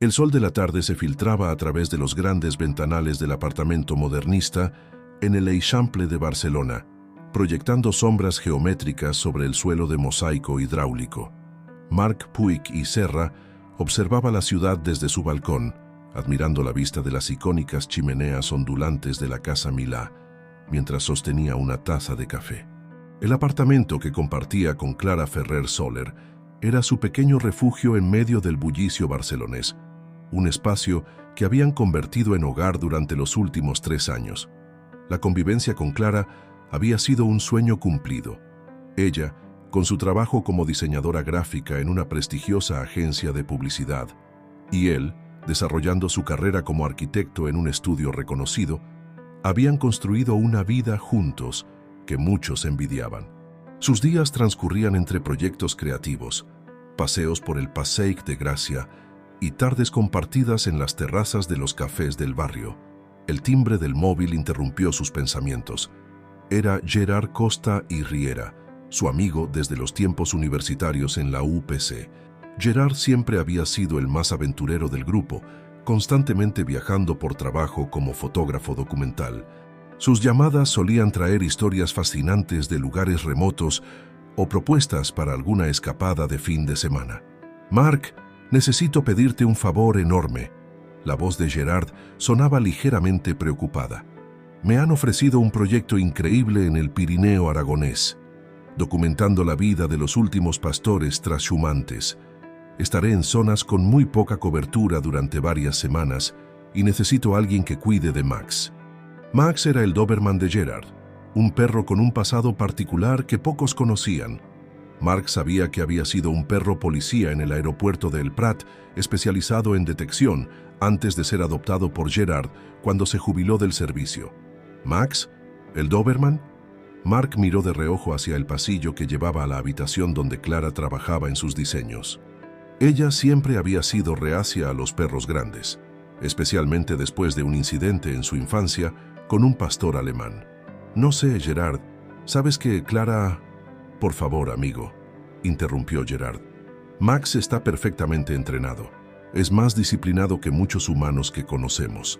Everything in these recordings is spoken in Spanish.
El sol de la tarde se filtraba a través de los grandes ventanales del apartamento modernista en el Eixample de Barcelona, proyectando sombras geométricas sobre el suelo de mosaico hidráulico. Marc Puig y Serra observaba la ciudad desde su balcón, admirando la vista de las icónicas chimeneas ondulantes de la Casa Milà, mientras sostenía una taza de café. El apartamento que compartía con Clara Ferrer Soler era su pequeño refugio en medio del bullicio barcelonés, un espacio que habían convertido en hogar durante los últimos 3 años. La convivencia con Clara había sido un sueño cumplido. Ella, con su trabajo como diseñadora gráfica en una prestigiosa agencia de publicidad, y él, desarrollando su carrera como arquitecto en un estudio reconocido, habían construido una vida juntos que muchos envidiaban. Sus días transcurrían entre proyectos creativos, paseos por el Passeig de Gràcia y tardes compartidas en las terrazas de los cafés del barrio. El timbre del móvil interrumpió sus pensamientos. Era Gerard Costa y Riera, su amigo desde los tiempos universitarios en la UPC. Gerard siempre había sido el más aventurero del grupo, constantemente viajando por trabajo como fotógrafo documental. Sus llamadas solían traer historias fascinantes de lugares remotos o propuestas para alguna escapada de fin de semana. «Marc, necesito pedirte un favor enorme». La voz de Gerard sonaba ligeramente preocupada. «Me han ofrecido un proyecto increíble en el Pirineo aragonés, documentando la vida de los últimos pastores trashumantes. Estaré en zonas con muy poca cobertura durante varias semanas y necesito a alguien que cuide de Max». Max era el Doberman de Gerard, un perro con un pasado particular que pocos conocían. Marc sabía que había sido un perro policía en el aeropuerto de El Prat, especializado en detección, antes de ser adoptado por Gerard cuando se jubiló del servicio. ¿Max? ¿El Doberman? Marc miró de reojo hacia el pasillo que llevaba a la habitación donde Clara trabajaba en sus diseños. Ella siempre había sido reacia a los perros grandes, especialmente después de un incidente en su infancia con un pastor alemán. «No sé, Gerard. ¿Sabes que Clara...» «Por favor, amigo», interrumpió Gerard. «Max está perfectamente entrenado. Es más disciplinado que muchos humanos que conocemos.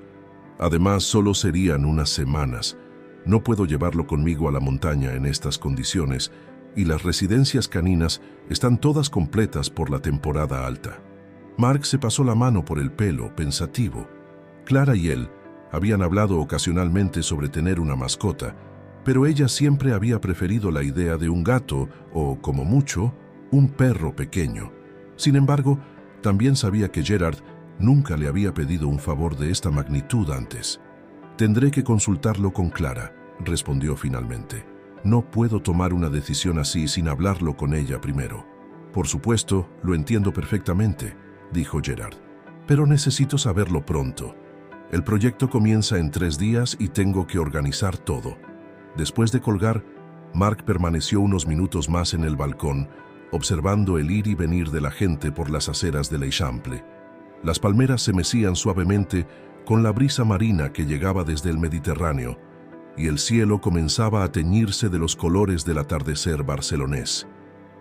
Además, solo serían unas semanas. No puedo llevarlo conmigo a la montaña en estas condiciones y las residencias caninas están todas completas por la temporada alta». Marc se pasó la mano por el pelo, pensativo. Clara y él habían hablado ocasionalmente sobre tener una mascota, pero ella siempre había preferido la idea de un gato o, como mucho, un perro pequeño. Sin embargo, también sabía que Gerard nunca le había pedido un favor de esta magnitud antes. «Tendré que consultarlo con Clara», respondió finalmente. «No puedo tomar una decisión así sin hablarlo con ella primero». «Por supuesto, lo entiendo perfectamente», dijo Gerard. «Pero necesito saberlo pronto. El proyecto comienza en 3 días y tengo que organizar todo». Después de colgar, Marc permaneció unos minutos más en el balcón, observando el ir y venir de la gente por las aceras del Eixample. Las palmeras se mecían suavemente con la brisa marina que llegaba desde el Mediterráneo, y el cielo comenzaba a teñirse de los colores del atardecer barcelonés.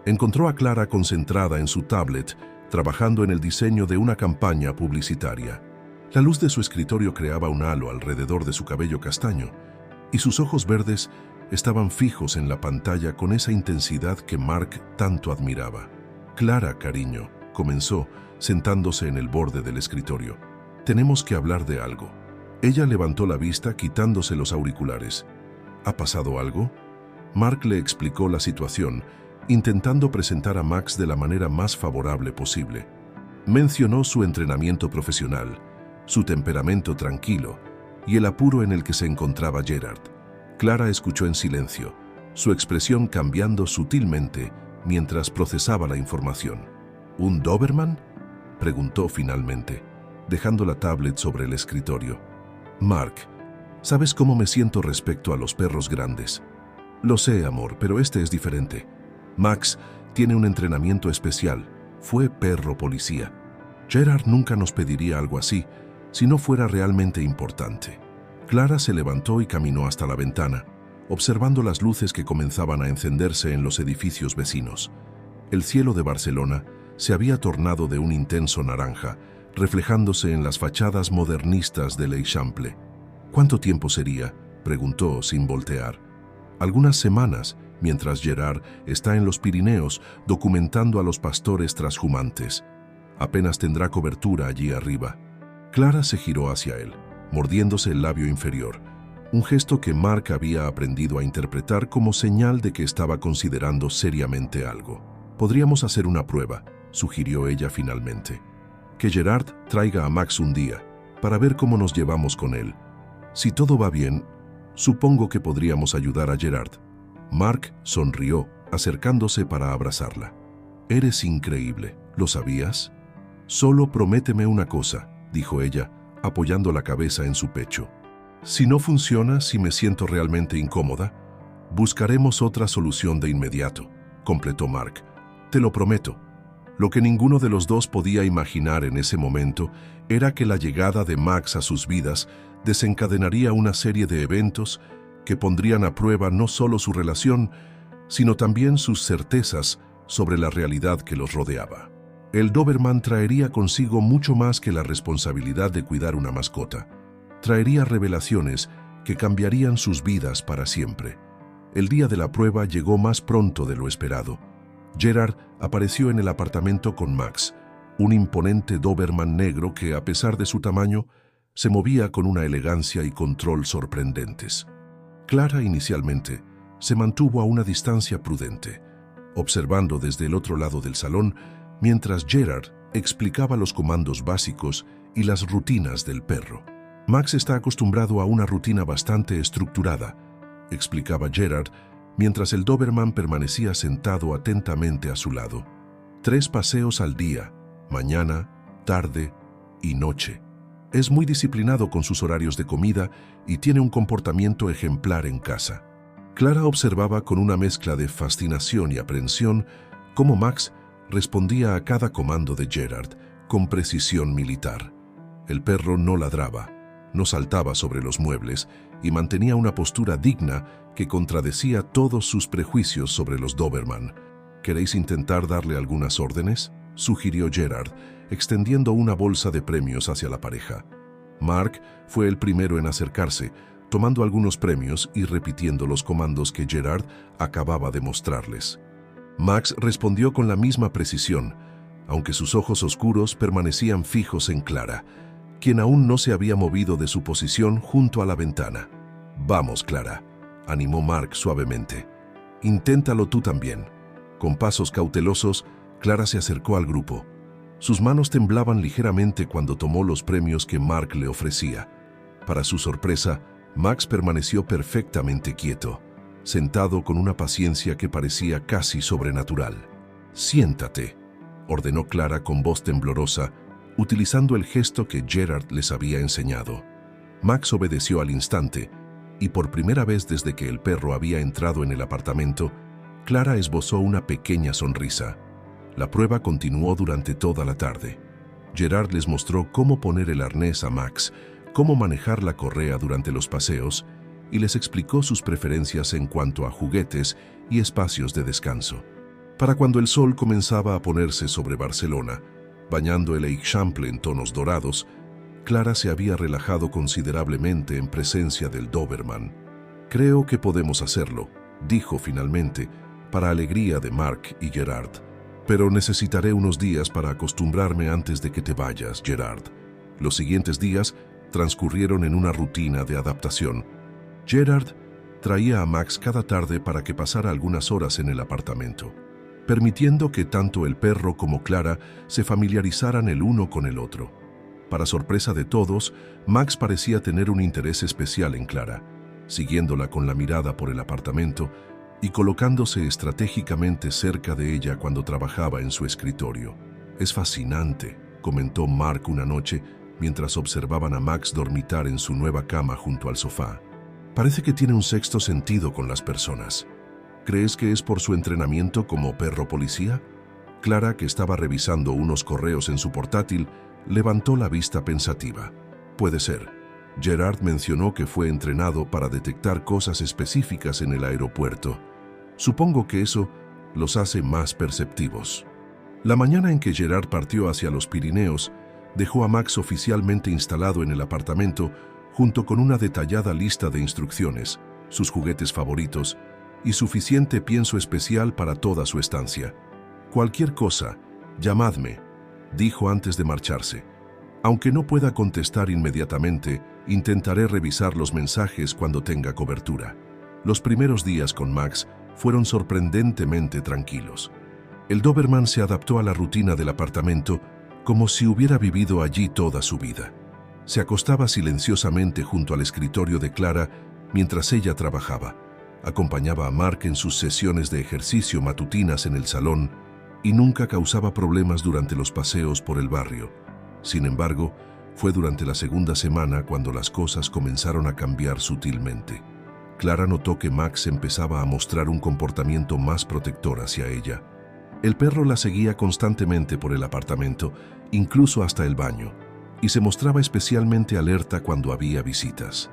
Encontró a Clara concentrada en su tablet, trabajando en el diseño de una campaña publicitaria. La luz de su escritorio creaba un halo alrededor de su cabello castaño, y sus ojos verdes estaban fijos en la pantalla con esa intensidad que Marc tanto admiraba. «Clara, cariño», comenzó, sentándose en el borde del escritorio. «Tenemos que hablar de algo». Ella levantó la vista quitándose los auriculares. «¿Ha pasado algo?». Marc le explicó la situación, intentando presentar a Max de la manera más favorable posible. Mencionó su entrenamiento profesional, su temperamento tranquilo y el apuro en el que se encontraba Gerard. Clara escuchó en silencio, su expresión cambiando sutilmente mientras procesaba la información. «¿Un Doberman?», preguntó finalmente, dejando la tablet sobre el escritorio. «Marc, ¿sabes cómo me siento respecto a los perros grandes?». «Lo sé, amor, pero este es diferente. Max tiene un entrenamiento especial. Fue perro policía. Gerard nunca nos pediría algo así si no fuera realmente importante». Clara se levantó y caminó hasta la ventana, observando las luces que comenzaban a encenderse en los edificios vecinos. El cielo de Barcelona se había tornado de un intenso naranja, reflejándose en las fachadas modernistas de l'Eixample. ¿Cuánto tiempo sería?, preguntó sin voltear. Algunas semanas, mientras Gerard está en los Pirineos documentando a los pastores trashumantes. Apenas tendrá cobertura allí arriba. Clara se giró hacia él, mordiéndose el labio inferior, un gesto que Mark había aprendido a interpretar como señal de que estaba considerando seriamente algo. «Podríamos hacer una prueba», sugirió ella finalmente. «Que Gerard traiga a Max un día, para ver cómo nos llevamos con él. Si todo va bien, supongo que podríamos ayudar a Gerard». Mark sonrió, acercándose para abrazarla. «Eres increíble, ¿lo sabías?» «Solo prométeme una cosa», dijo ella, apoyando la cabeza en su pecho. «Si no funciona, si me siento realmente incómoda, buscaremos otra solución de inmediato», completó Mark. «Te lo prometo». Lo que ninguno de los dos podía imaginar en ese momento era que la llegada de Max a sus vidas desencadenaría una serie de eventos que pondrían a prueba no solo su relación, sino también sus certezas sobre la realidad que los rodeaba. El Doberman traería consigo mucho más que la responsabilidad de cuidar una mascota. Traería revelaciones que cambiarían sus vidas para siempre. El día de la prueba llegó más pronto de lo esperado. Gerard apareció en el apartamento con Max, un imponente Doberman negro que, a pesar de su tamaño, se movía con una elegancia y control sorprendentes. Clara inicialmente se mantuvo a una distancia prudente, observando desde el otro lado del salón mientras Gerard explicaba los comandos básicos y las rutinas del perro. «Max está acostumbrado a una rutina bastante estructurada», explicaba Gerard mientras el Doberman permanecía sentado atentamente a su lado. 3 paseos al día, mañana, tarde y noche. Es muy disciplinado con sus horarios de comida y tiene un comportamiento ejemplar en casa. Clara observaba con una mezcla de fascinación y aprensión cómo Max respondía a cada comando de Gerard con precisión militar. El perro no ladraba, no saltaba sobre los muebles y mantenía una postura digna que contradecía todos sus prejuicios sobre los Doberman. «¿Queréis intentar darle algunas órdenes?», sugirió Gerard, extendiendo una bolsa de premios hacia la pareja. Mark fue el primero en acercarse, tomando algunos premios y repitiendo los comandos que Gerard acababa de mostrarles. Max respondió con la misma precisión, aunque sus ojos oscuros permanecían fijos en Clara, quien aún no se había movido de su posición junto a la ventana. «Vamos, Clara», animó Mark suavemente. «Inténtalo tú también». Con pasos cautelosos, Clara se acercó al grupo. Sus manos temblaban ligeramente cuando tomó los premios que Mark le ofrecía. Para su sorpresa, Max permaneció perfectamente quieto, sentado con una paciencia que parecía casi sobrenatural. «Siéntate», ordenó Clara con voz temblorosa, utilizando el gesto que Gerard les había enseñado. Max obedeció al instante, y por primera vez desde que el perro había entrado en el apartamento, Clara esbozó una pequeña sonrisa. La prueba continuó durante toda la tarde. Gerard les mostró cómo poner el arnés a Max, cómo manejar la correa durante los paseos, y les explicó sus preferencias en cuanto a juguetes y espacios de descanso. Para cuando el sol comenzaba a ponerse sobre Barcelona, bañando el l'Eixample en tonos dorados, Clara se había relajado considerablemente en presencia del Doberman. «Creo que podemos hacerlo», dijo finalmente, para alegría de Mark y Gerard. «Pero necesitaré unos días para acostumbrarme antes de que te vayas, Gerard». Los siguientes días transcurrieron en una rutina de adaptación. Gerard traía a Max cada tarde para que pasara algunas horas en el apartamento, permitiendo que tanto el perro como Clara se familiarizaran el uno con el otro. Para sorpresa de todos, Max parecía tener un interés especial en Clara, siguiéndola con la mirada por el apartamento y colocándose estratégicamente cerca de ella cuando trabajaba en su escritorio. «Es fascinante», comentó Mark una noche mientras observaban a Max dormitar en su nueva cama junto al sofá. «Parece que tiene un sexto sentido con las personas. ¿Crees que es por su entrenamiento como perro policía?» Clara, que estaba revisando unos correos en su portátil, levantó la vista pensativa. «Puede ser. Gerard mencionó que fue entrenado para detectar cosas específicas en el aeropuerto. Supongo que eso los hace más perceptivos». La mañana en que Gerard partió hacia los Pirineos, Dejó a Max oficialmente instalado en el apartamento junto con una detallada lista de instrucciones, sus juguetes favoritos y suficiente pienso especial para toda su estancia. «Cualquier cosa, llamadme», dijo antes de marcharse. «Aunque no pueda contestar inmediatamente, intentaré revisar los mensajes cuando tenga cobertura». Los primeros días con Max fueron sorprendentemente tranquilos. El Doberman se adaptó a la rutina del apartamento como si hubiera vivido allí toda su vida. Se acostaba silenciosamente junto al escritorio de Clara mientras ella trabajaba. Acompañaba a Mark en sus sesiones de ejercicio matutinas en el salón y nunca causaba problemas durante los paseos por el barrio. Sin embargo, fue durante la segunda semana cuando las cosas comenzaron a cambiar sutilmente. Clara notó que Max empezaba a mostrar un comportamiento más protector hacia ella. El perro la seguía constantemente por el apartamento, incluso hasta el baño, y se mostraba especialmente alerta cuando había visitas.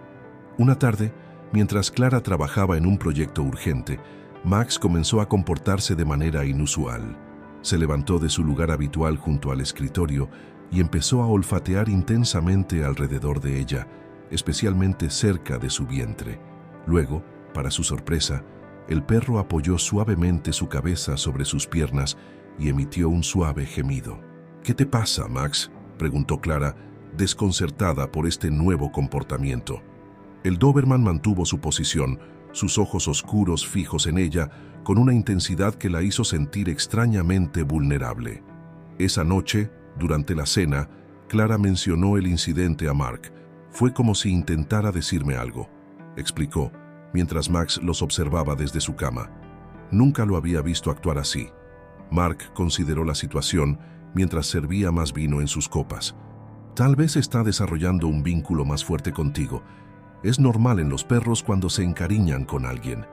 Una tarde, mientras Clara trabajaba en un proyecto urgente, Max comenzó a comportarse de manera inusual. Se levantó de su lugar habitual junto al escritorio y empezó a olfatear intensamente alrededor de ella, especialmente cerca de su vientre. Luego, para su sorpresa, el perro apoyó suavemente su cabeza sobre sus piernas y emitió un suave gemido. «¿Qué te pasa, Max?», preguntó Clara, desconcertada por este nuevo comportamiento. El Doberman mantuvo su posición, sus ojos oscuros fijos en ella, con una intensidad que la hizo sentir extrañamente vulnerable. Esa noche, durante la cena, Clara mencionó el incidente a Mark. «Fue como si intentara decirme algo», explicó, mientras Max los observaba desde su cama. Nunca lo había visto actuar así. Mark consideró la situación mientras servía más vino en sus copas. «Tal vez está desarrollando un vínculo más fuerte contigo. Es normal en los perros cuando se encariñan con alguien».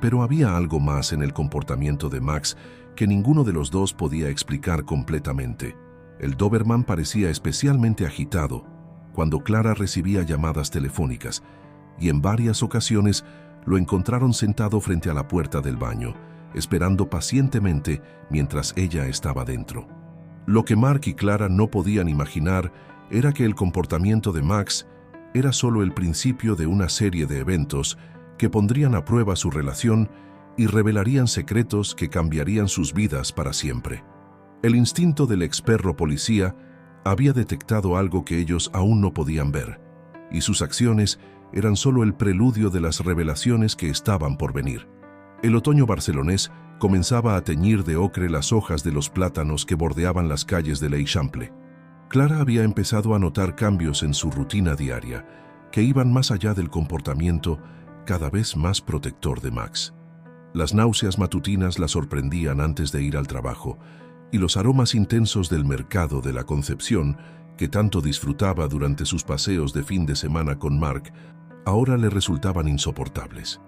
Pero había algo más en el comportamiento de Max que ninguno de los dos podía explicar completamente. El Doberman parecía especialmente agitado cuando Clara recibía llamadas telefónicas, y en varias ocasiones lo encontraron sentado frente a la puerta del baño, esperando pacientemente mientras ella estaba dentro. Lo que Mark y Clara no podían imaginar era que el comportamiento de Max era solo el principio de una serie de eventos que pondrían a prueba su relación y revelarían secretos que cambiarían sus vidas para siempre. El instinto del experro policía había detectado algo que ellos aún no podían ver, y sus acciones eran solo el preludio de las revelaciones que estaban por venir. El otoño barcelonés comenzaba a teñir de ocre las hojas de los plátanos que bordeaban las calles de l'Eixample. Clara había empezado a notar cambios en su rutina diaria, que iban más allá del comportamiento cada vez más protector de Max. Las náuseas matutinas la sorprendían antes de ir al trabajo, y los aromas intensos del mercado de la Concepción, que tanto disfrutaba durante sus paseos de fin de semana con Mark, ahora le resultaban insoportables.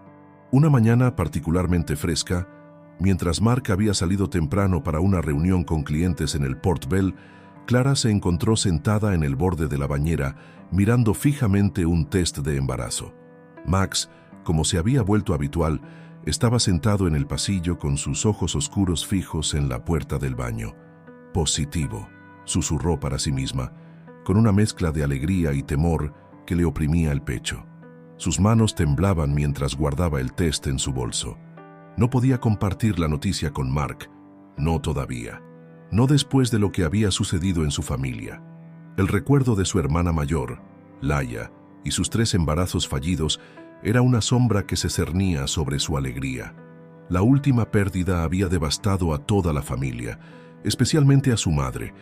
Una mañana particularmente fresca, mientras Mark había salido temprano para una reunión con clientes en el Port Bell, Clara se encontró sentada en el borde de la bañera, mirando fijamente un test de embarazo. Max, como se había vuelto habitual, estaba sentado en el pasillo con sus ojos oscuros fijos en la puerta del baño. «Positivo», susurró para sí misma, con una mezcla de alegría y temor que le oprimía el pecho. Sus manos temblaban mientras guardaba el test en su bolso. No podía compartir la noticia con Mark, no todavía. No después de lo que había sucedido en su familia. El recuerdo de su hermana mayor, Laia, y sus 3 embarazos fallidos era una sombra que se cernía sobre su alegría. La última pérdida había devastado a toda la familia, especialmente a su madre,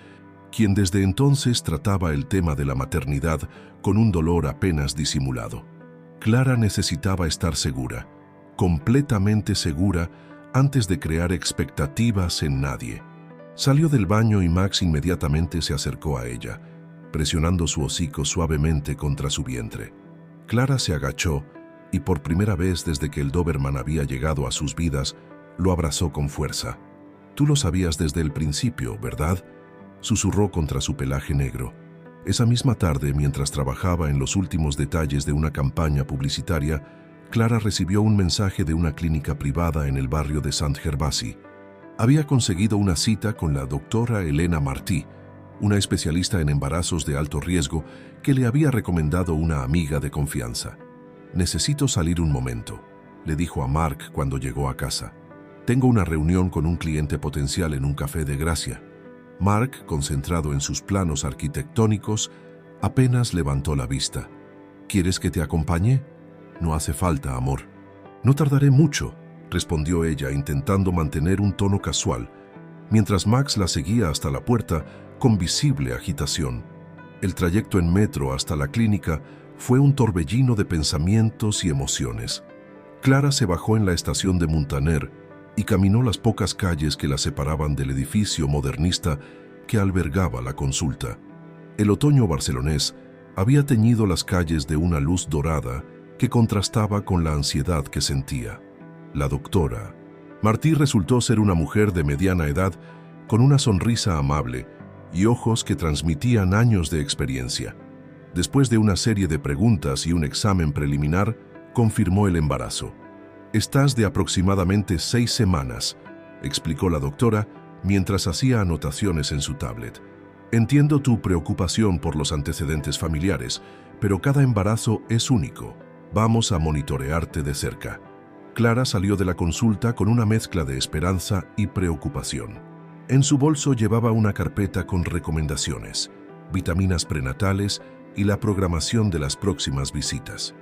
quien desde entonces trataba el tema de la maternidad con un dolor apenas disimulado. Clara necesitaba estar segura, completamente segura, antes de crear expectativas en nadie. Salió del baño y Max inmediatamente se acercó a ella, presionando su hocico suavemente contra su vientre. Clara se agachó y por primera vez desde que el Doberman había llegado a sus vidas, lo abrazó con fuerza. «Tú lo sabías desde el principio, ¿verdad?», susurró contra su pelaje negro. Esa misma tarde, mientras trabajaba en los últimos detalles de una campaña publicitaria, Clara recibió un mensaje de una clínica privada en el barrio de Sant Gervasi. Había conseguido una cita con la doctora Elena Martí, una especialista en embarazos de alto riesgo que le había recomendado una amiga de confianza. «Necesito salir un momento», le dijo a Mark cuando llegó a casa. «Tengo una reunión con un cliente potencial en un café de Gracia». Mark, concentrado en sus planos arquitectónicos, apenas levantó la vista. «¿Quieres que te acompañe?» «No hace falta, amor». «No tardaré mucho», respondió ella intentando mantener un tono casual, mientras Max la seguía hasta la puerta con visible agitación. El trayecto en metro hasta la clínica fue un torbellino de pensamientos y emociones. Clara se bajó en la estación de Muntaner y caminó las pocas calles que la separaban del edificio modernista que albergaba la consulta. El otoño barcelonés había teñido las calles de una luz dorada que contrastaba con la ansiedad que sentía. La doctora Martí resultó ser una mujer de mediana edad con una sonrisa amable y ojos que transmitían años de experiencia. Después de una serie de preguntas y un examen preliminar, confirmó el embarazo. «Estás de aproximadamente 6 semanas», explicó la doctora mientras hacía anotaciones en su tablet. «Entiendo tu preocupación por los antecedentes familiares, pero cada embarazo es único. Vamos a monitorearte de cerca». Clara salió de la consulta con una mezcla de esperanza y preocupación. En su bolso llevaba una carpeta con recomendaciones, vitaminas prenatales y la programación de las próximas visitas.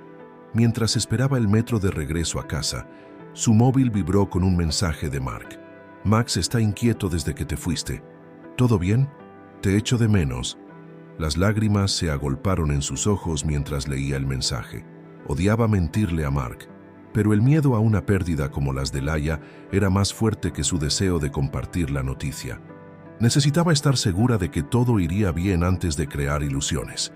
Mientras esperaba el metro de regreso a casa, su móvil vibró con un mensaje de Mark. «Max está inquieto desde que te fuiste. ¿Todo bien? Te echo de menos». Las lágrimas se agolparon en sus ojos mientras leía el mensaje. Odiaba mentirle a Mark, pero el miedo a una pérdida como las de Laia era más fuerte que su deseo de compartir la noticia. Necesitaba estar segura de que todo iría bien antes de crear ilusiones.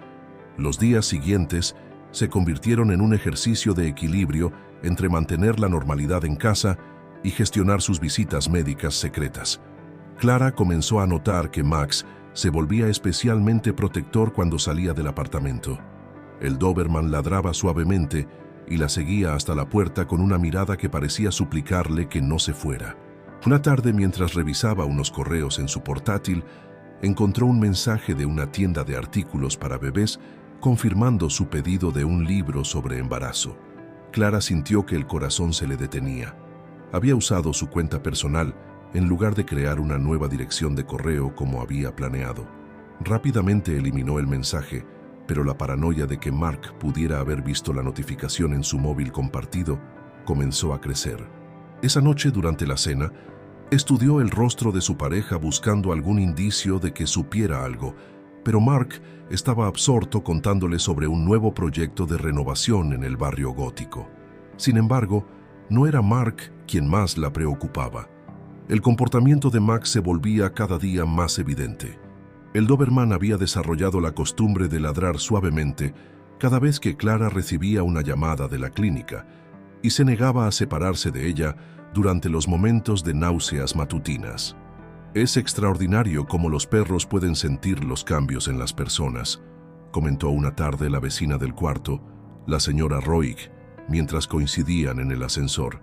Los días siguientes se convirtieron en un ejercicio de equilibrio entre mantener la normalidad en casa y gestionar sus visitas médicas secretas. Clara comenzó a notar que Max se volvía especialmente protector cuando salía del apartamento. El Doberman ladraba suavemente y la seguía hasta la puerta con una mirada que parecía suplicarle que no se fuera. Una tarde, mientras revisaba unos correos en su portátil, encontró un mensaje de una tienda de artículos para bebés confirmando su pedido de un libro sobre embarazo. Clara sintió que el corazón se le detenía. Había usado su cuenta personal en lugar de crear una nueva dirección de correo como había planeado. Rápidamente eliminó el mensaje, pero la paranoia de que Mark pudiera haber visto la notificación en su móvil compartido comenzó a crecer. Esa noche, durante la cena, estudió el rostro de su pareja buscando algún indicio de que supiera algo, pero Mark estaba absorto contándole sobre un nuevo proyecto de renovación en el barrio gótico. Sin embargo, no era Mark quien más la preocupaba. El comportamiento de Max se volvía cada día más evidente. El Doberman había desarrollado la costumbre de ladrar suavemente cada vez que Clara recibía una llamada de la clínica y se negaba a separarse de ella durante los momentos de náuseas matutinas. «Es extraordinario cómo los perros pueden sentir los cambios en las personas», comentó una tarde la vecina del cuarto, la señora Roig, mientras coincidían en el ascensor.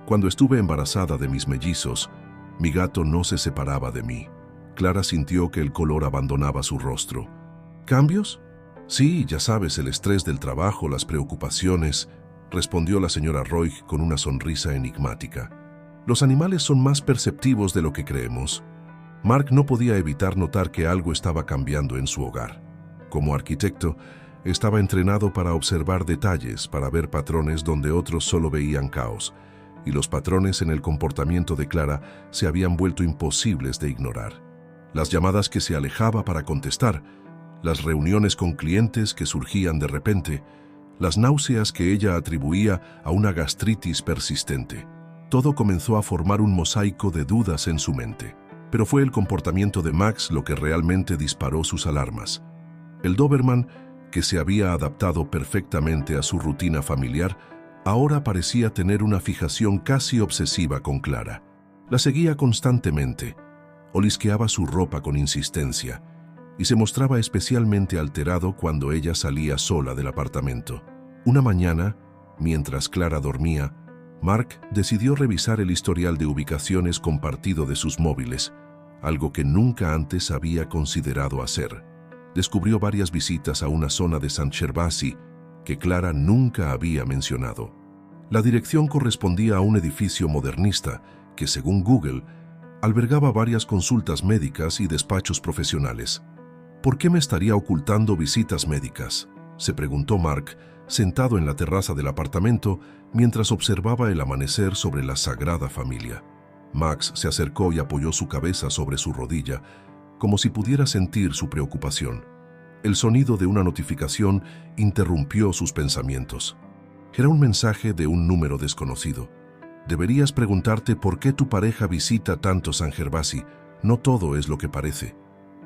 «Cuando estuve embarazada de mis mellizos, mi gato no se separaba de mí». Clara sintió que el color abandonaba su rostro. «¿Cambios?» «Sí, ya sabes, el estrés del trabajo, las preocupaciones», respondió la señora Roig con una sonrisa enigmática. «Los animales son más perceptivos de lo que creemos». Mark no podía evitar notar que algo estaba cambiando en su hogar. Como arquitecto, estaba entrenado para observar detalles, para ver patrones donde otros solo veían caos, y los patrones en el comportamiento de Clara se habían vuelto imposibles de ignorar. Las llamadas que se alejaba para contestar, las reuniones con clientes que surgían de repente, las náuseas que ella atribuía a una gastritis persistente. Todo comenzó a formar un mosaico de dudas en su mente. Pero fue el comportamiento de Max lo que realmente disparó sus alarmas. El Doberman, que se había adaptado perfectamente a su rutina familiar, ahora parecía tener una fijación casi obsesiva con Clara. La seguía constantemente, olisqueaba su ropa con insistencia y se mostraba especialmente alterado cuando ella salía sola del apartamento. Una mañana, mientras Clara dormía, Mark decidió revisar el historial de ubicaciones compartido de sus móviles, algo que nunca antes había considerado hacer. Descubrió varias visitas a una zona de Sant Gervasi que Clara nunca había mencionado. La dirección correspondía a un edificio modernista que, según Google, albergaba varias consultas médicas y despachos profesionales. ¿Por qué me estaría ocultando visitas médicas?, se preguntó Mark, sentado en la terraza del apartamento mientras observaba el amanecer sobre la Sagrada Familia. Max se acercó y apoyó su cabeza sobre su rodilla, como si pudiera sentir su preocupación. El sonido de una notificación interrumpió sus pensamientos. Era un mensaje de un número desconocido. Deberías preguntarte por qué tu pareja visita tanto Sant Gervasi. No todo es lo que parece.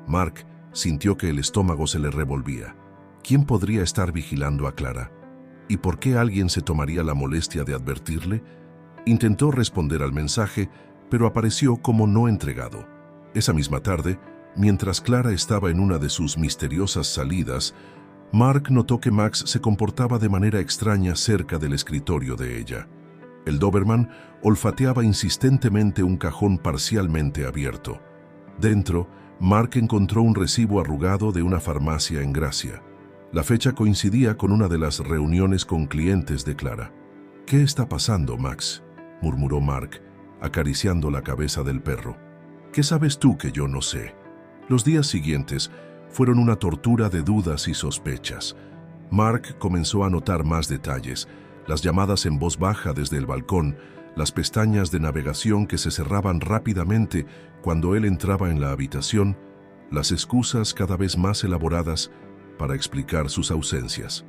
Mark sintió que el estómago se le revolvía. ¿Quién podría estar vigilando a Clara? ¿Y por qué alguien se tomaría la molestia de advertirle? Intentó responder al mensaje, pero apareció como no entregado. Esa misma tarde, mientras Clara estaba en una de sus misteriosas salidas, Mark notó que Max se comportaba de manera extraña cerca del escritorio de ella. El Doberman olfateaba insistentemente un cajón parcialmente abierto. Dentro, Mark encontró un recibo arrugado de una farmacia en Gracia. La fecha coincidía con una de las reuniones con clientes de Clara. «¿Qué está pasando, Max?», murmuró Mark, acariciando la cabeza del perro. «¿Qué sabes tú que yo no sé?». Los días siguientes fueron una tortura de dudas y sospechas. Mark comenzó a notar más detalles: las llamadas en voz baja desde el balcón, las pestañas de navegación que se cerraban rápidamente cuando él entraba en la habitación, las excusas cada vez más elaboradas para explicar sus ausencias.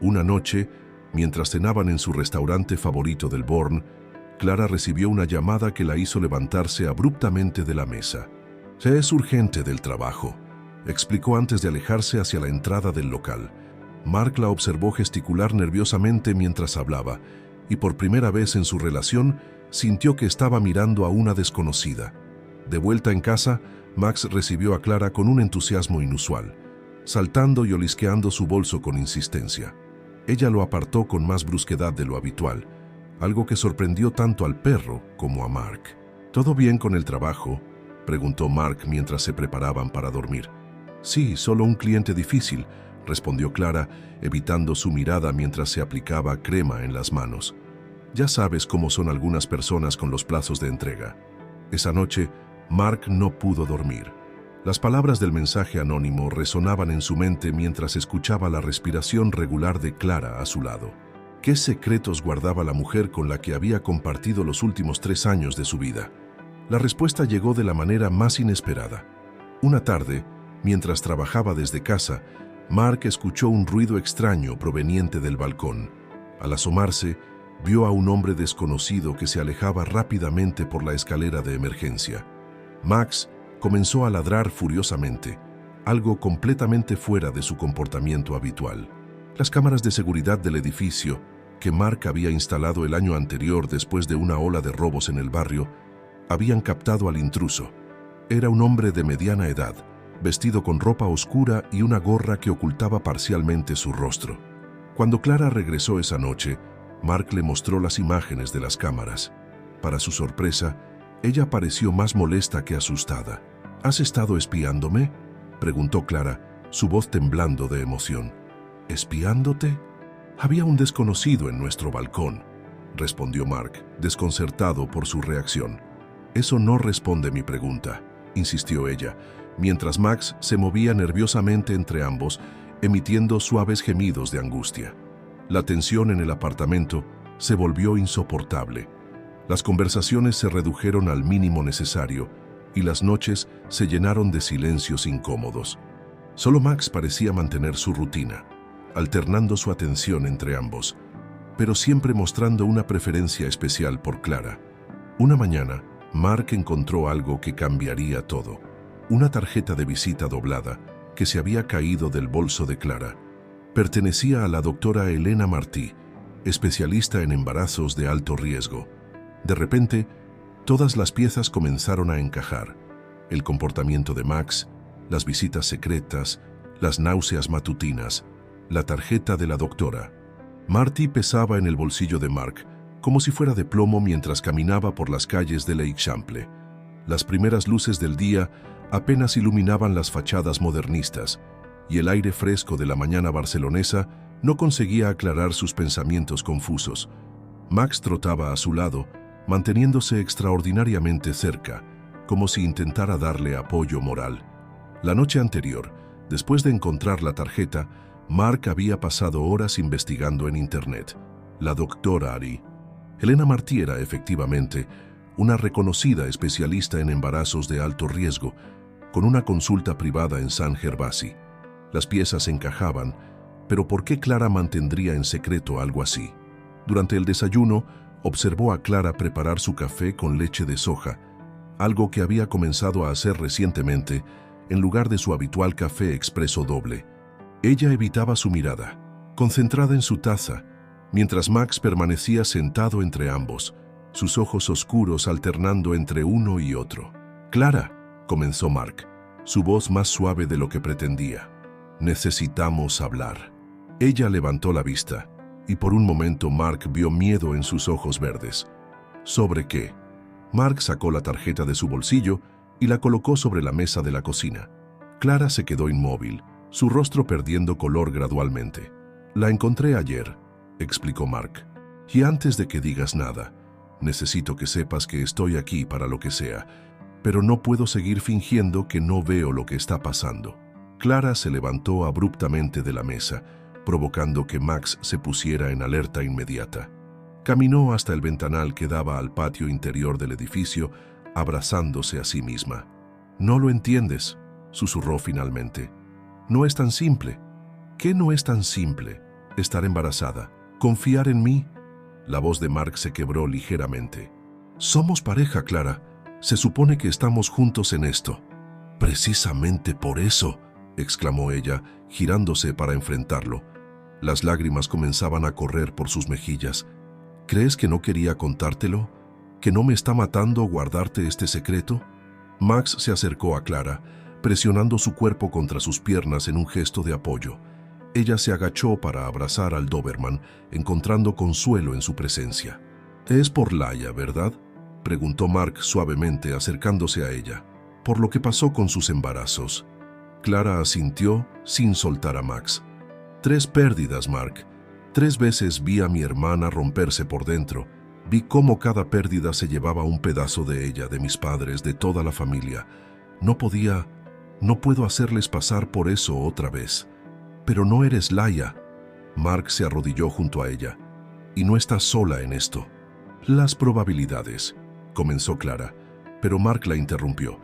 Una noche, mientras cenaban en su restaurante favorito del Born, Clara recibió una llamada que la hizo levantarse abruptamente de la mesa. «Es urgente del trabajo», explicó antes de alejarse hacia la entrada del local. Mark la observó gesticular nerviosamente mientras hablaba, y por primera vez en su relación sintió que estaba mirando a una desconocida. De vuelta en casa, Max recibió a Clara con un entusiasmo inusual, saltando y olisqueando su bolso con insistencia. Ella lo apartó con más brusquedad de lo habitual, algo que sorprendió tanto al perro como a Mark. «¿Todo bien con el trabajo?», preguntó Mark mientras se preparaban para dormir. «Sí, solo un cliente difícil», respondió Clara, evitando su mirada mientras se aplicaba crema en las manos. «Ya sabes cómo son algunas personas con los plazos de entrega». Esa noche, Mark no pudo dormir. Las palabras del mensaje anónimo resonaban en su mente mientras escuchaba la respiración regular de Clara a su lado. ¿Qué secretos guardaba la mujer con la que había compartido los últimos 3 años de su vida? La respuesta llegó de la manera más inesperada. Una tarde, mientras trabajaba desde casa, Mark escuchó un ruido extraño proveniente del balcón. Al asomarse, vio a un hombre desconocido que se alejaba rápidamente por la escalera de emergencia. Max comenzó a ladrar furiosamente, algo completamente fuera de su comportamiento habitual. Las cámaras de seguridad del edificio, que Mark había instalado el año anterior después de una ola de robos en el barrio, habían captado al intruso. Era un hombre de mediana edad, vestido con ropa oscura y una gorra que ocultaba parcialmente su rostro. Cuando Clara regresó esa noche, Mark le mostró las imágenes de las cámaras. Para su sorpresa, ella pareció más molesta que asustada. «¿Has estado espiándome?», preguntó Clara, su voz temblando de emoción. «¿Espiándote?». «Había un desconocido en nuestro balcón», respondió Mark, desconcertado por su reacción. «Eso no responde mi pregunta», insistió ella, mientras Max se movía nerviosamente entre ambos, emitiendo suaves gemidos de angustia. La tensión en el apartamento se volvió insoportable. Las conversaciones se redujeron al mínimo necesario y las noches se llenaron de silencios incómodos. Solo Max parecía mantener su rutina, alternando su atención entre ambos, pero siempre mostrando una preferencia especial por Clara. Una mañana, Mark encontró algo que cambiaría todo: una tarjeta de visita doblada que se había caído del bolso de Clara. Pertenecía a la doctora Elena Martí, especialista en embarazos de alto riesgo. De repente, todas las piezas comenzaron a encajar: el comportamiento de Max, las visitas secretas, las náuseas matutinas, la tarjeta de la doctora. Marty pesaba en el bolsillo de Mark, como si fuera de plomo mientras caminaba por las calles de l'Eixample. Las primeras luces del día apenas iluminaban las fachadas modernistas, y el aire fresco de la mañana barcelonesa no conseguía aclarar sus pensamientos confusos. Max trotaba a su lado, manteniéndose extraordinariamente cerca, como si intentara darle apoyo moral. La noche anterior, después de encontrar la tarjeta, Mark había pasado horas investigando en Internet. La doctora Ari. Helena Martí era, efectivamente, una reconocida especialista en embarazos de alto riesgo, con una consulta privada en San Gervasi. Las piezas encajaban, pero ¿por qué Clara mantendría en secreto algo así? Durante el desayuno, observó a Clara preparar su café con leche de soja, algo que había comenzado a hacer recientemente en lugar de su habitual café expreso doble. Ella evitaba su mirada, concentrada en su taza, mientras Max permanecía sentado entre ambos, sus ojos oscuros alternando entre uno y otro. «Clara», comenzó Mark, su voz más suave de lo que pretendía. «Necesitamos hablar». Ella levantó la vista, y por un momento Mark vio miedo en sus ojos verdes. ¿Sobre qué? Mark sacó la tarjeta de su bolsillo y la colocó sobre la mesa de la cocina. Clara se quedó inmóvil, su rostro perdiendo color gradualmente. «La encontré ayer», explicó Mark. «Y antes de que digas nada, necesito que sepas que estoy aquí para lo que sea, pero no puedo seguir fingiendo que no veo lo que está pasando». Clara se levantó abruptamente de la mesa, provocando que Max se pusiera en alerta inmediata. Caminó hasta el ventanal que daba al patio interior del edificio, abrazándose a sí misma. «No lo entiendes», susurró finalmente. «No es tan simple». «¿Qué no es tan simple? Estar embarazada. ¿Confiar en mí?» La voz de Mark se quebró ligeramente. «Somos pareja, Clara. Se supone que estamos juntos en esto». «Precisamente por eso», exclamó ella, girándose para enfrentarlo. Las lágrimas comenzaban a correr por sus mejillas. «¿Crees que no quería contártelo? ¿Que no me está matando guardarte este secreto?» Max se acercó a Clara, presionando su cuerpo contra sus piernas en un gesto de apoyo. Ella se agachó para abrazar al Doberman, encontrando consuelo en su presencia. «Es por Laia, ¿verdad?», preguntó Mark suavemente, acercándose a ella. «Por lo que pasó con sus embarazos». Clara asintió sin soltar a Max. «3 pérdidas, Mark. 3 veces vi a mi hermana romperse por dentro. Vi cómo cada pérdida se llevaba un pedazo de ella, de mis padres, de toda la familia. No puedo hacerles pasar por eso otra vez». «Pero no eres Laia». Mark se arrodilló junto a ella. «Y no estás sola en esto». «Las probabilidades», comenzó Clara, pero Mark la interrumpió.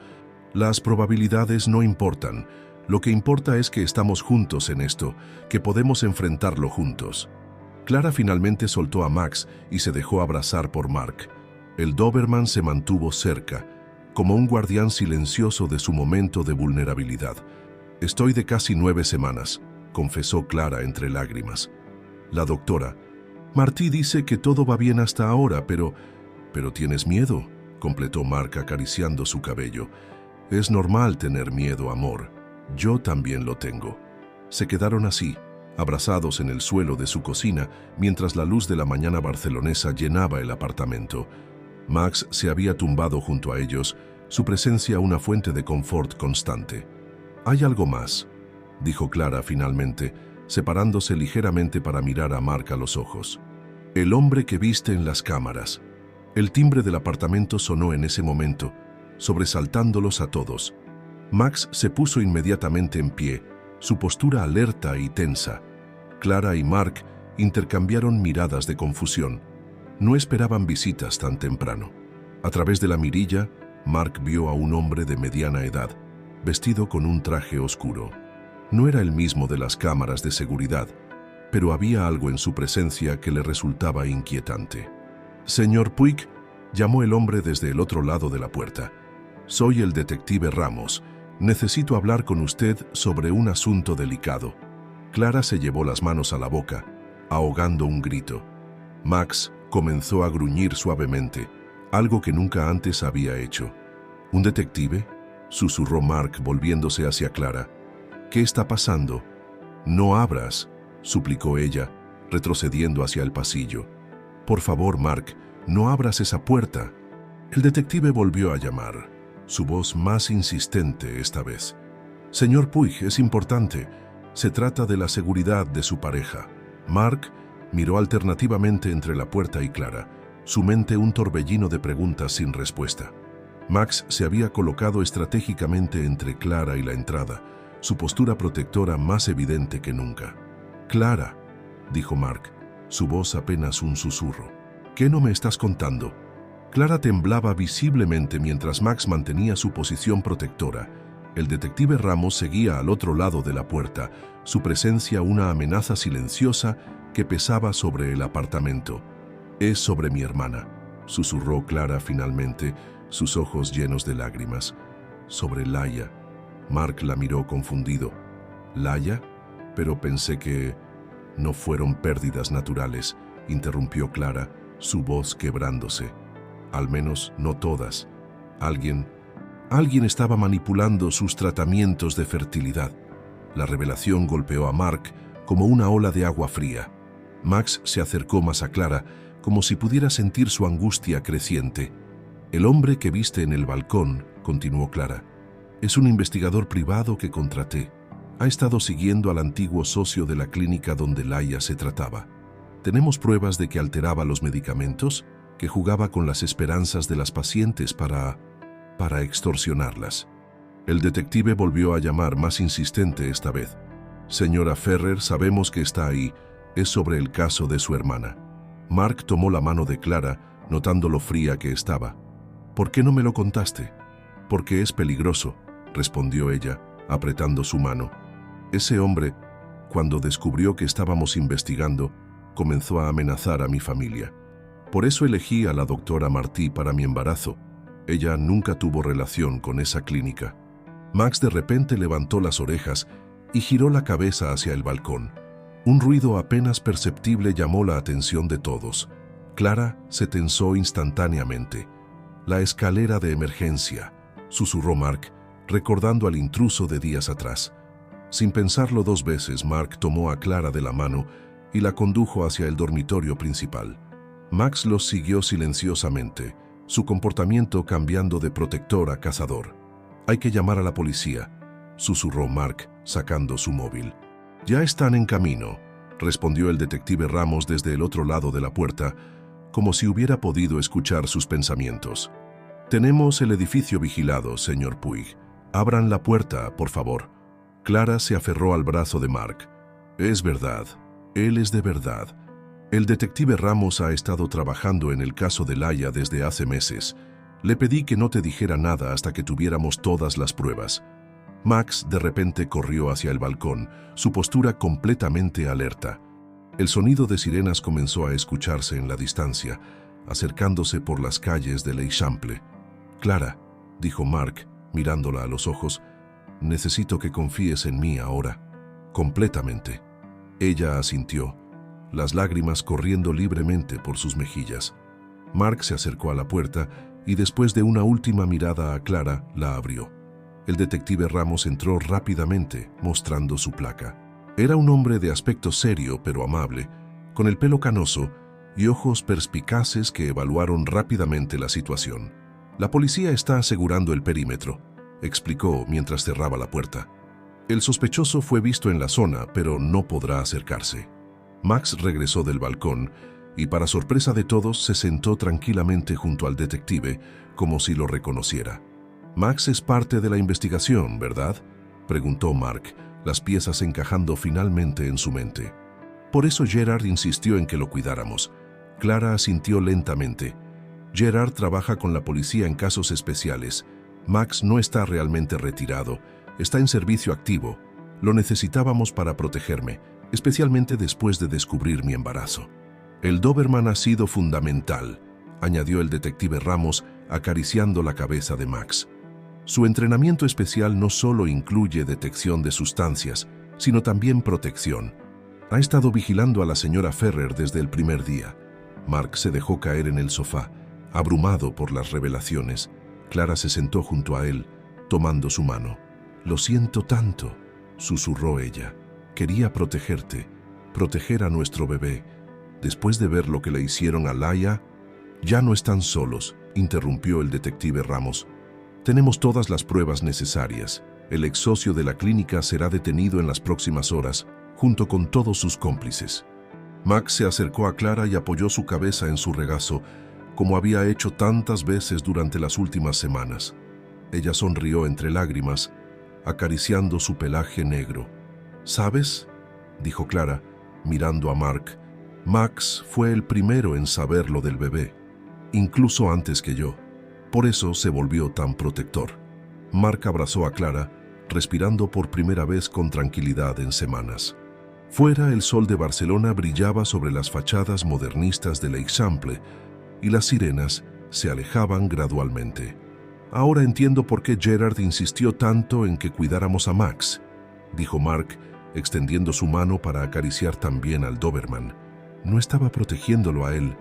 «Las probabilidades no importan. Lo que importa es que estamos juntos en esto, que podemos enfrentarlo juntos». Clara finalmente soltó a Max y se dejó abrazar por Mark. El Doberman se mantuvo cerca, como un guardián silencioso de su momento de vulnerabilidad. «Estoy de casi 9 semanas», confesó Clara entre lágrimas. La doctora: «Martí dice que todo va bien hasta ahora, pero tienes miedo», completó Mark acariciando su cabello. «Es normal tener miedo, amor. Yo también lo tengo». Se quedaron así, abrazados en el suelo de su cocina, mientras la luz de la mañana barcelonesa llenaba el apartamento. Max se había tumbado junto a ellos, su presencia una fuente de confort constante. «Hay algo más», dijo Clara finalmente, separándose ligeramente para mirar a Mark a los ojos. «El hombre que viste en las cámaras». El timbre del apartamento sonó en ese momento, sobresaltándolos a todos. Max se puso inmediatamente en pie, su postura alerta y tensa. Clara y Mark intercambiaron miradas de confusión. No esperaban visitas tan temprano. A través de la mirilla, Mark vio a un hombre de mediana edad, vestido con un traje oscuro. No era el mismo de las cámaras de seguridad, pero había algo en su presencia que le resultaba inquietante. «Señor Puig», llamó el hombre desde el otro lado de la puerta. «Soy el detective Ramos. Necesito hablar con usted sobre un asunto delicado». Clara se llevó las manos a la boca, ahogando un grito. Max comenzó a gruñir suavemente, algo que nunca antes había hecho. «¿Un detective?», susurró Mark volviéndose hacia Clara. «¿Qué está pasando?» «No abras», suplicó ella, retrocediendo hacia el pasillo. «Por favor, Mark, no abras esa puerta». El detective volvió a llamar. su voz más insistente esta vez. Señor Puig, es importante. Se trata de la seguridad de su pareja. Mark miró alternativamente entre la puerta y Clara, su mente un torbellino de preguntas sin respuesta. Max se había colocado estratégicamente entre Clara y la entrada, su postura protectora más evidente que nunca. «Clara», dijo Mark, su voz apenas un susurro. «¿Qué no me estás contando?» Clara temblaba visiblemente mientras Max mantenía su posición protectora. El detective Ramos seguía al otro lado de la puerta, su presencia una amenaza silenciosa que pesaba sobre el apartamento. «Es sobre mi hermana», susurró Clara finalmente, sus ojos llenos de lágrimas. «Sobre Laia». Mark la miró confundido. «¿Laia? Pero pensé que...» «No fueron pérdidas naturales», interrumpió Clara, su voz quebrándose. «Al menos no todas. Alguien estaba manipulando sus tratamientos de fertilidad». La revelación golpeó a Mark como una ola de agua fría. Max se acercó más a Clara, como si pudiera sentir su angustia creciente. «El hombre que viste en el balcón», continuó Clara, «es un investigador privado que contraté. Ha estado siguiendo al antiguo socio de la clínica donde Laia se trataba. Tenemos pruebas de que alteraba los medicamentos, que jugaba con las esperanzas de las pacientes para extorsionarlas». El detective volvió a llamar, más insistente esta vez. «Señora Ferrer, sabemos que está ahí. Es sobre el caso de su hermana». Mark tomó la mano de Clara, notando lo fría que estaba. «¿Por qué no me lo contaste?» «Porque es peligroso», respondió ella, apretando su mano. «Ese hombre, cuando descubrió que estábamos investigando, comenzó a amenazar a mi familia. Por eso elegí a la doctora Martí para mi embarazo. Ella nunca tuvo relación con esa clínica». Max de repente levantó las orejas y giró la cabeza hacia el balcón. Un ruido apenas perceptible llamó la atención de todos. Clara se tensó instantáneamente. «La escalera de emergencia», susurró Mark, recordando al intruso de días atrás. Sin pensarlo dos veces, Mark tomó a Clara de la mano y la condujo hacia el dormitorio principal. Max los siguió silenciosamente, su comportamiento cambiando de protector a cazador. «Hay que llamar a la policía», susurró Mark, sacando su móvil. «Ya están en camino», respondió el detective Ramos desde el otro lado de la puerta, como si hubiera podido escuchar sus pensamientos. «Tenemos el edificio vigilado, señor Puig. Abran la puerta, por favor». Clara se aferró al brazo de Mark. «Es verdad. Él es de verdad. El detective Ramos ha estado trabajando en el caso de Laia desde hace meses. Le pedí que no te dijera nada hasta que tuviéramos todas las pruebas». Max de repente corrió hacia el balcón, su postura completamente alerta. El sonido de sirenas comenzó a escucharse en la distancia, acercándose por las calles de l'Eixample. «Clara», dijo Mark, mirándola a los ojos, «necesito que confíes en mí ahora, completamente». Ella asintió, las lágrimas corriendo libremente por sus mejillas. Mark se acercó a la puerta y después de una última mirada a Clara, la abrió. El detective Ramos entró rápidamente, mostrando su placa. Era un hombre de aspecto serio pero amable, con el pelo canoso y ojos perspicaces que evaluaron rápidamente la situación. «La policía está asegurando el perímetro», explicó mientras cerraba la puerta. «El sospechoso fue visto en la zona, pero no podrá acercarse». Max regresó del balcón y, para sorpresa de todos, se sentó tranquilamente junto al detective, como si lo reconociera. «Max es parte de la investigación, ¿verdad?», preguntó Mark, las piezas encajando finalmente en su mente. «Por eso Gerard insistió en que lo cuidáramos». Clara asintió lentamente. «Gerard trabaja con la policía en casos especiales. Max no está realmente retirado, está en servicio activo. Lo necesitábamos para protegerme, especialmente después de descubrir mi embarazo». «El Doberman ha sido fundamental», añadió el detective Ramos, acariciando la cabeza de Max. «Su entrenamiento especial no solo incluye detección de sustancias, sino también protección. Ha estado vigilando a la señora Ferrer desde el primer día». Mark se dejó caer en el sofá, abrumado por las revelaciones. Clara se sentó junto a él, tomando su mano. «Lo siento tanto», susurró ella. «Quería protegerte, proteger a nuestro bebé. Después de ver lo que le hicieron a Laia...» «Ya no están solos», interrumpió el detective Ramos. Tenemos todas las pruebas necesarias. El ex socio de la clínica será detenido en las próximas horas, junto con todos sus cómplices. Max se acercó a Clara y apoyó su cabeza en su regazo, como había hecho tantas veces durante las últimas semanas. Ella sonrió entre lágrimas, acariciando su pelaje negro. «¿Sabes?», dijo Clara, mirando a Mark. «Max fue el primero en saber lo del bebé, incluso antes que yo. Por eso se volvió tan protector». Mark abrazó a Clara, respirando por primera vez con tranquilidad en semanas. Fuera, el sol de Barcelona brillaba sobre las fachadas modernistas del Eixample y las sirenas se alejaban gradualmente. «Ahora entiendo por qué Gerard insistió tanto en que cuidáramos a Max», dijo Mark, extendiendo su mano para acariciar también al Doberman. «No estaba protegiéndolo a él,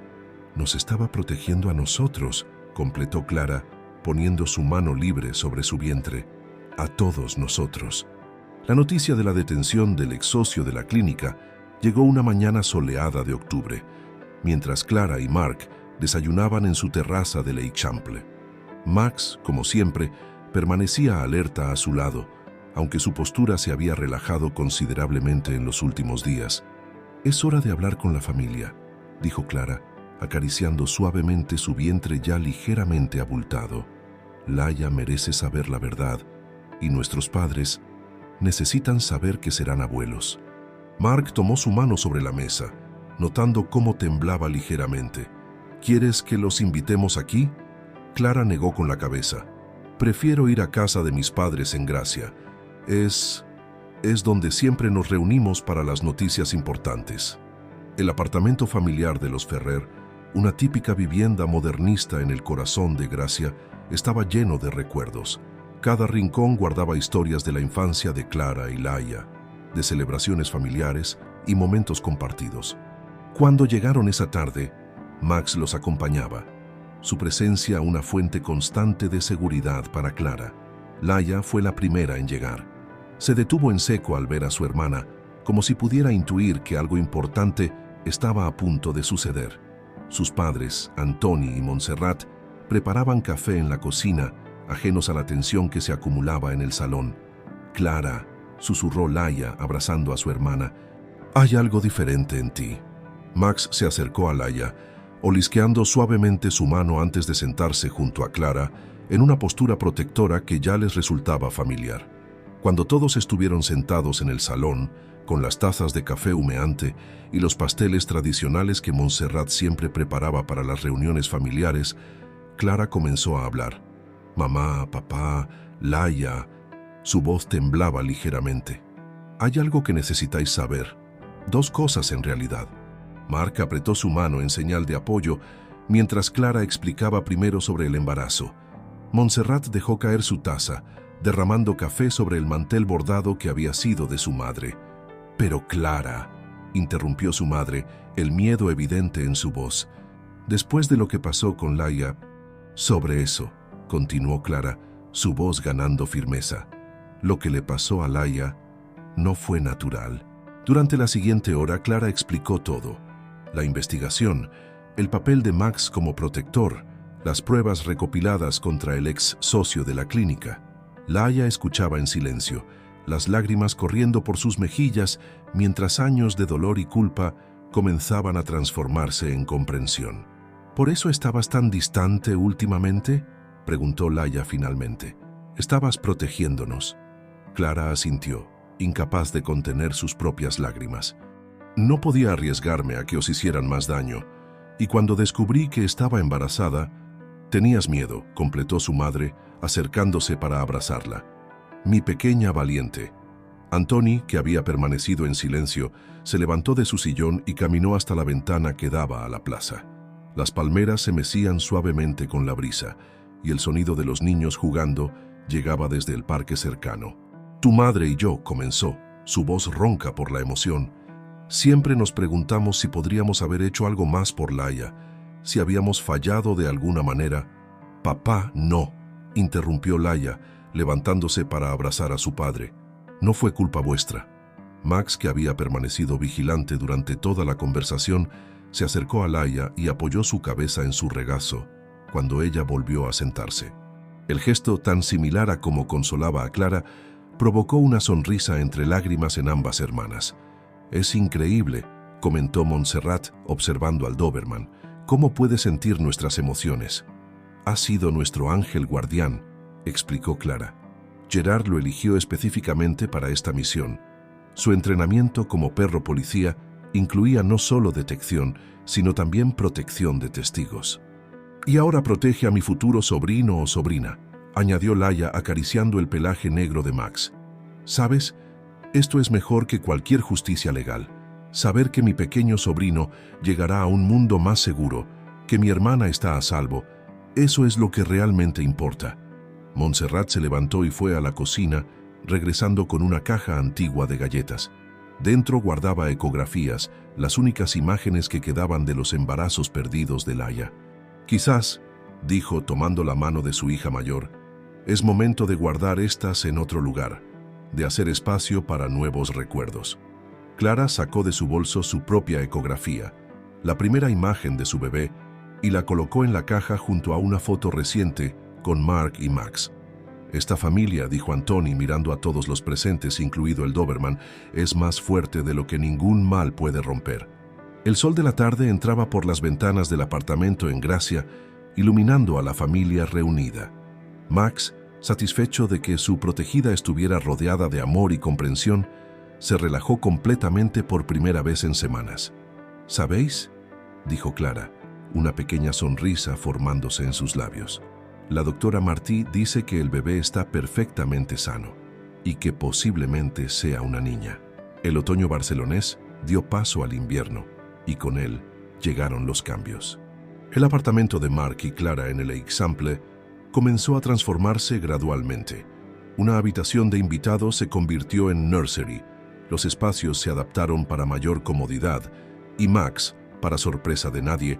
nos estaba protegiendo a nosotros», completó Clara, poniendo su mano libre sobre su vientre. «A todos nosotros». La noticia de la detención del ex socio de la clínica llegó una mañana soleada de octubre, mientras Clara y Mark desayunaban en su terraza del Eixample. Max, como siempre, permanecía alerta a su lado, aunque su postura se había relajado considerablemente en los últimos días. «Es hora de hablar con la familia», dijo Clara, acariciando suavemente su vientre ya ligeramente abultado. «Laia merece saber la verdad, y nuestros padres necesitan saber que serán abuelos». Mark tomó su mano sobre la mesa, notando cómo temblaba ligeramente. «¿Quieres que los invitemos aquí?». Clara negó con la cabeza. «Prefiero ir a casa de mis padres en Gracia. Es donde siempre nos reunimos para las noticias importantes». El apartamento familiar de los Ferrer, una típica vivienda modernista en el corazón de Gracia, estaba lleno de recuerdos. Cada rincón guardaba historias de la infancia de Clara y Laia, de celebraciones familiares y momentos compartidos. Cuando llegaron esa tarde, Max los acompañaba, su presencia una fuente constante de seguridad para Clara. Laia fue la primera en llegar. Se detuvo en seco al ver a su hermana, como si pudiera intuir que algo importante estaba a punto de suceder. Sus padres, Antoni y Montserrat, preparaban café en la cocina, ajenos a la tensión que se acumulaba en el salón. «Clara», susurró Laia, abrazando a su hermana, «hay algo diferente en ti». Max se acercó a Laia, olisqueando suavemente su mano antes de sentarse junto a Clara, en una postura protectora que ya les resultaba familiar. Cuando todos estuvieron sentados en el salón, con las tazas de café humeante y los pasteles tradicionales que Montserrat siempre preparaba para las reuniones familiares, Clara comenzó a hablar. «Mamá, papá, Laia». Su voz temblaba ligeramente. «Hay algo que necesitáis saber. Dos cosas en realidad». Mark apretó su mano en señal de apoyo, mientras Clara explicaba primero sobre el embarazo. Montserrat dejó caer su taza, derramando café sobre el mantel bordado que había sido de su madre. «Pero Clara», interrumpió su madre, el miedo evidente en su voz. «Después de lo que pasó con Laia». «Sobre eso», continuó Clara, su voz ganando firmeza. «Lo que le pasó a Laia no fue natural». Durante la siguiente hora, Clara explicó todo. La investigación, el papel de Max como protector, las pruebas recopiladas contra el ex socio de la clínica. Laia escuchaba en silencio, las lágrimas corriendo por sus mejillas, mientras años de dolor y culpa comenzaban a transformarse en comprensión. «¿Por eso estabas tan distante últimamente?», preguntó Laia finalmente. «Estabas protegiéndonos». Clara asintió, incapaz de contener sus propias lágrimas. «No podía arriesgarme a que os hicieran más daño, y cuando descubrí que estaba embarazada, tenías miedo», completó su madre, acercándose para abrazarla. «Mi pequeña valiente». Antoni, que había permanecido en silencio, se levantó de su sillón y caminó hasta la ventana que daba a la plaza. Las palmeras se mecían suavemente con la brisa, y el sonido de los niños jugando llegaba desde el parque cercano. «Tu madre y yo», comenzó, su voz ronca por la emoción. «Siempre nos preguntamos si podríamos haber hecho algo más por Laia, si habíamos fallado de alguna manera». «Papá, no», interrumpió Laia, levantándose para abrazar a su padre. «No fue culpa vuestra». Max, que había permanecido vigilante durante toda la conversación, se acercó a Laia y apoyó su cabeza en su regazo, cuando ella volvió a sentarse. El gesto, tan similar a como consolaba a Clara, provocó una sonrisa entre lágrimas en ambas hermanas. «Es increíble», comentó Montserrat, observando al Doberman, «cómo puede sentir nuestras emociones». «Ha sido nuestro ángel guardián», explicó Clara. «Gerard lo eligió específicamente para esta misión. Su entrenamiento como perro policía incluía no solo detección, sino también protección de testigos. Y ahora protege a mi futuro sobrino o sobrina», añadió Laia acariciando el pelaje negro de Max. «¿Sabes? Esto es mejor que cualquier justicia legal. Saber que mi pequeño sobrino llegará a un mundo más seguro, que mi hermana está a salvo, eso es lo que realmente importa». Montserrat se levantó y fue a la cocina, regresando con una caja antigua de galletas. Dentro guardaba ecografías, las únicas imágenes que quedaban de los embarazos perdidos de Laia. «Quizás», dijo tomando la mano de su hija mayor, «es momento de guardar estas en otro lugar, de hacer espacio para nuevos recuerdos». Clara sacó de su bolso su propia ecografía, la primera imagen de su bebé, y la colocó en la caja junto a una foto reciente con Mark y Max. «Esta familia», dijo Antoni mirando a todos los presentes, incluido el Doberman, «es más fuerte de lo que ningún mal puede romper». El sol de la tarde entraba por las ventanas del apartamento en Gracia, iluminando a la familia reunida. Max, satisfecho de que su protegida estuviera rodeada de amor y comprensión, se relajó completamente por primera vez en semanas. «¿Sabéis?», dijo Clara, una pequeña sonrisa formándose en sus labios. «La doctora Martí dice que el bebé está perfectamente sano y que posiblemente sea una niña». El otoño barcelonés dio paso al invierno y con él llegaron los cambios. El apartamento de Mark y Clara en el Eixample comenzó a transformarse gradualmente. Una habitación de invitados se convirtió en nursery, los espacios se adaptaron para mayor comodidad y Max, para sorpresa de nadie,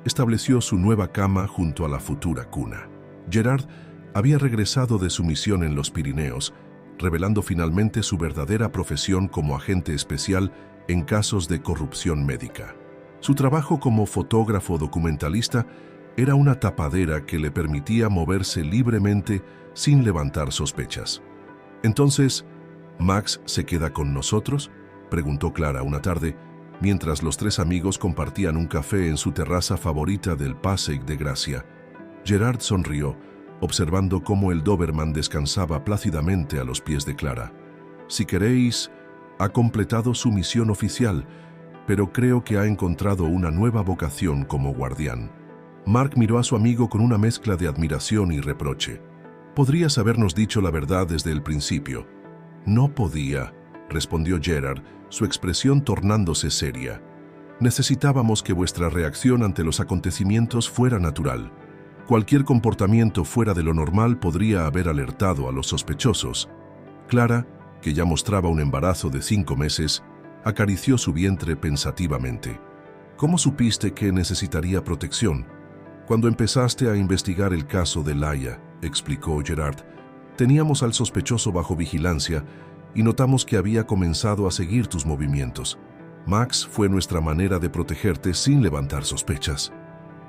estableció su nueva cama junto a la futura cuna. Gerard había regresado de su misión en los Pirineos, revelando finalmente su verdadera profesión como agente especial en casos de corrupción médica. Su trabajo como fotógrafo documentalista era una tapadera que le permitía moverse libremente sin levantar sospechas. «Entonces, ¿Max se queda con nosotros?», preguntó Clara una tarde, mientras los tres amigos compartían un café en su terraza favorita del Passeig de Gracia. Gerard sonrió, observando cómo el Doberman descansaba plácidamente a los pies de Clara. «Si queréis, ha completado su misión oficial, pero creo que ha encontrado una nueva vocación como guardián». Mark miró a su amigo con una mezcla de admiración y reproche. «Podrías habernos dicho la verdad desde el principio». «No podía», respondió Gerard, su expresión tornándose seria. «Necesitábamos que vuestra reacción ante los acontecimientos fuera natural. Cualquier comportamiento fuera de lo normal podría haber alertado a los sospechosos». Clara, que ya mostraba un embarazo de 5 meses, acarició su vientre pensativamente. «¿Cómo supiste que necesitaría protección?» «Cuando empezaste a investigar el caso de Laia», explicó Gerard, «teníamos al sospechoso bajo vigilancia y notamos que había comenzado a seguir tus movimientos. Max fue nuestra manera de protegerte sin levantar sospechas».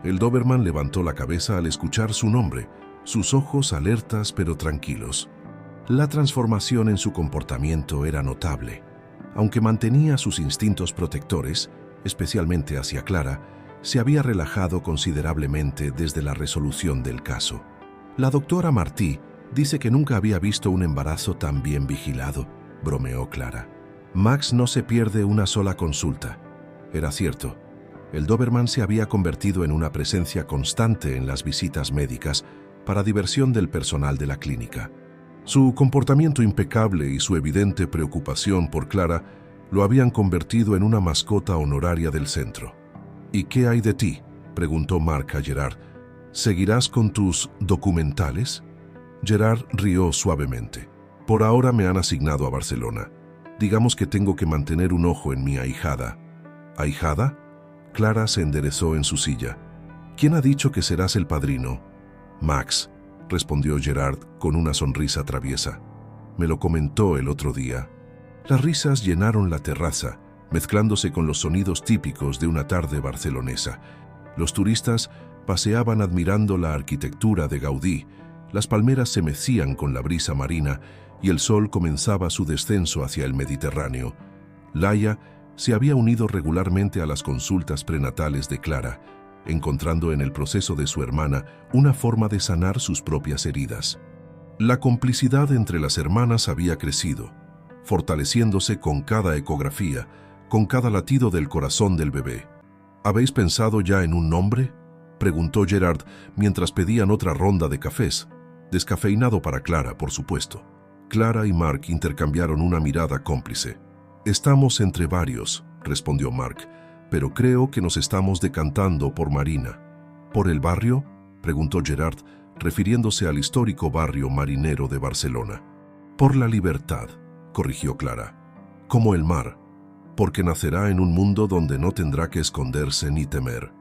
El Doberman levantó la cabeza al escuchar su nombre, sus ojos alertas pero tranquilos. La transformación en su comportamiento era notable. Aunque mantenía sus instintos protectores, especialmente hacia Clara, se había relajado considerablemente desde la resolución del caso. «La doctora Martí dice que nunca había visto un embarazo tan bien vigilado», bromeó Clara. «Max no se pierde una sola consulta». Era cierto. El Doberman se había convertido en una presencia constante en las visitas médicas para diversión del personal de la clínica. Su comportamiento impecable y su evidente preocupación por Clara lo habían convertido en una mascota honoraria del centro. «¿Y qué hay de ti?», preguntó Mark a Gerard. «¿Seguirás con tus documentales?». Gerard rió suavemente. «Por ahora me han asignado a Barcelona. Digamos que tengo que mantener un ojo en mi ahijada». «¿Ahijada?». Clara se enderezó en su silla. «¿Quién ha dicho que serás el padrino?». «Max», respondió Gerard con una sonrisa traviesa. «Me lo comentó el otro día». Las risas llenaron la terraza, mezclándose con los sonidos típicos de una tarde barcelonesa. Los turistas paseaban admirando la arquitectura de Gaudí, Las palmeras se mecían con la brisa marina y el sol comenzaba su descenso hacia el Mediterráneo. Laia se había unido regularmente a las consultas prenatales de Clara, encontrando en el proceso de su hermana una forma de sanar sus propias heridas. La complicidad entre las hermanas había crecido, fortaleciéndose con cada ecografía, con cada latido del corazón del bebé. ¿Habéis pensado ya en un nombre?, preguntó Gerard mientras pedían otra ronda de cafés, descafeinado para Clara, por supuesto. Clara y Mark intercambiaron una mirada cómplice. «Estamos entre varios», respondió Mark, «pero creo que nos estamos decantando por Marina». «¿Por el barrio?», preguntó Gerard, refiriéndose al histórico barrio marinero de Barcelona. «Por la libertad», corrigió Clara. «Como el mar, porque nacerá en un mundo donde no tendrá que esconderse ni temer».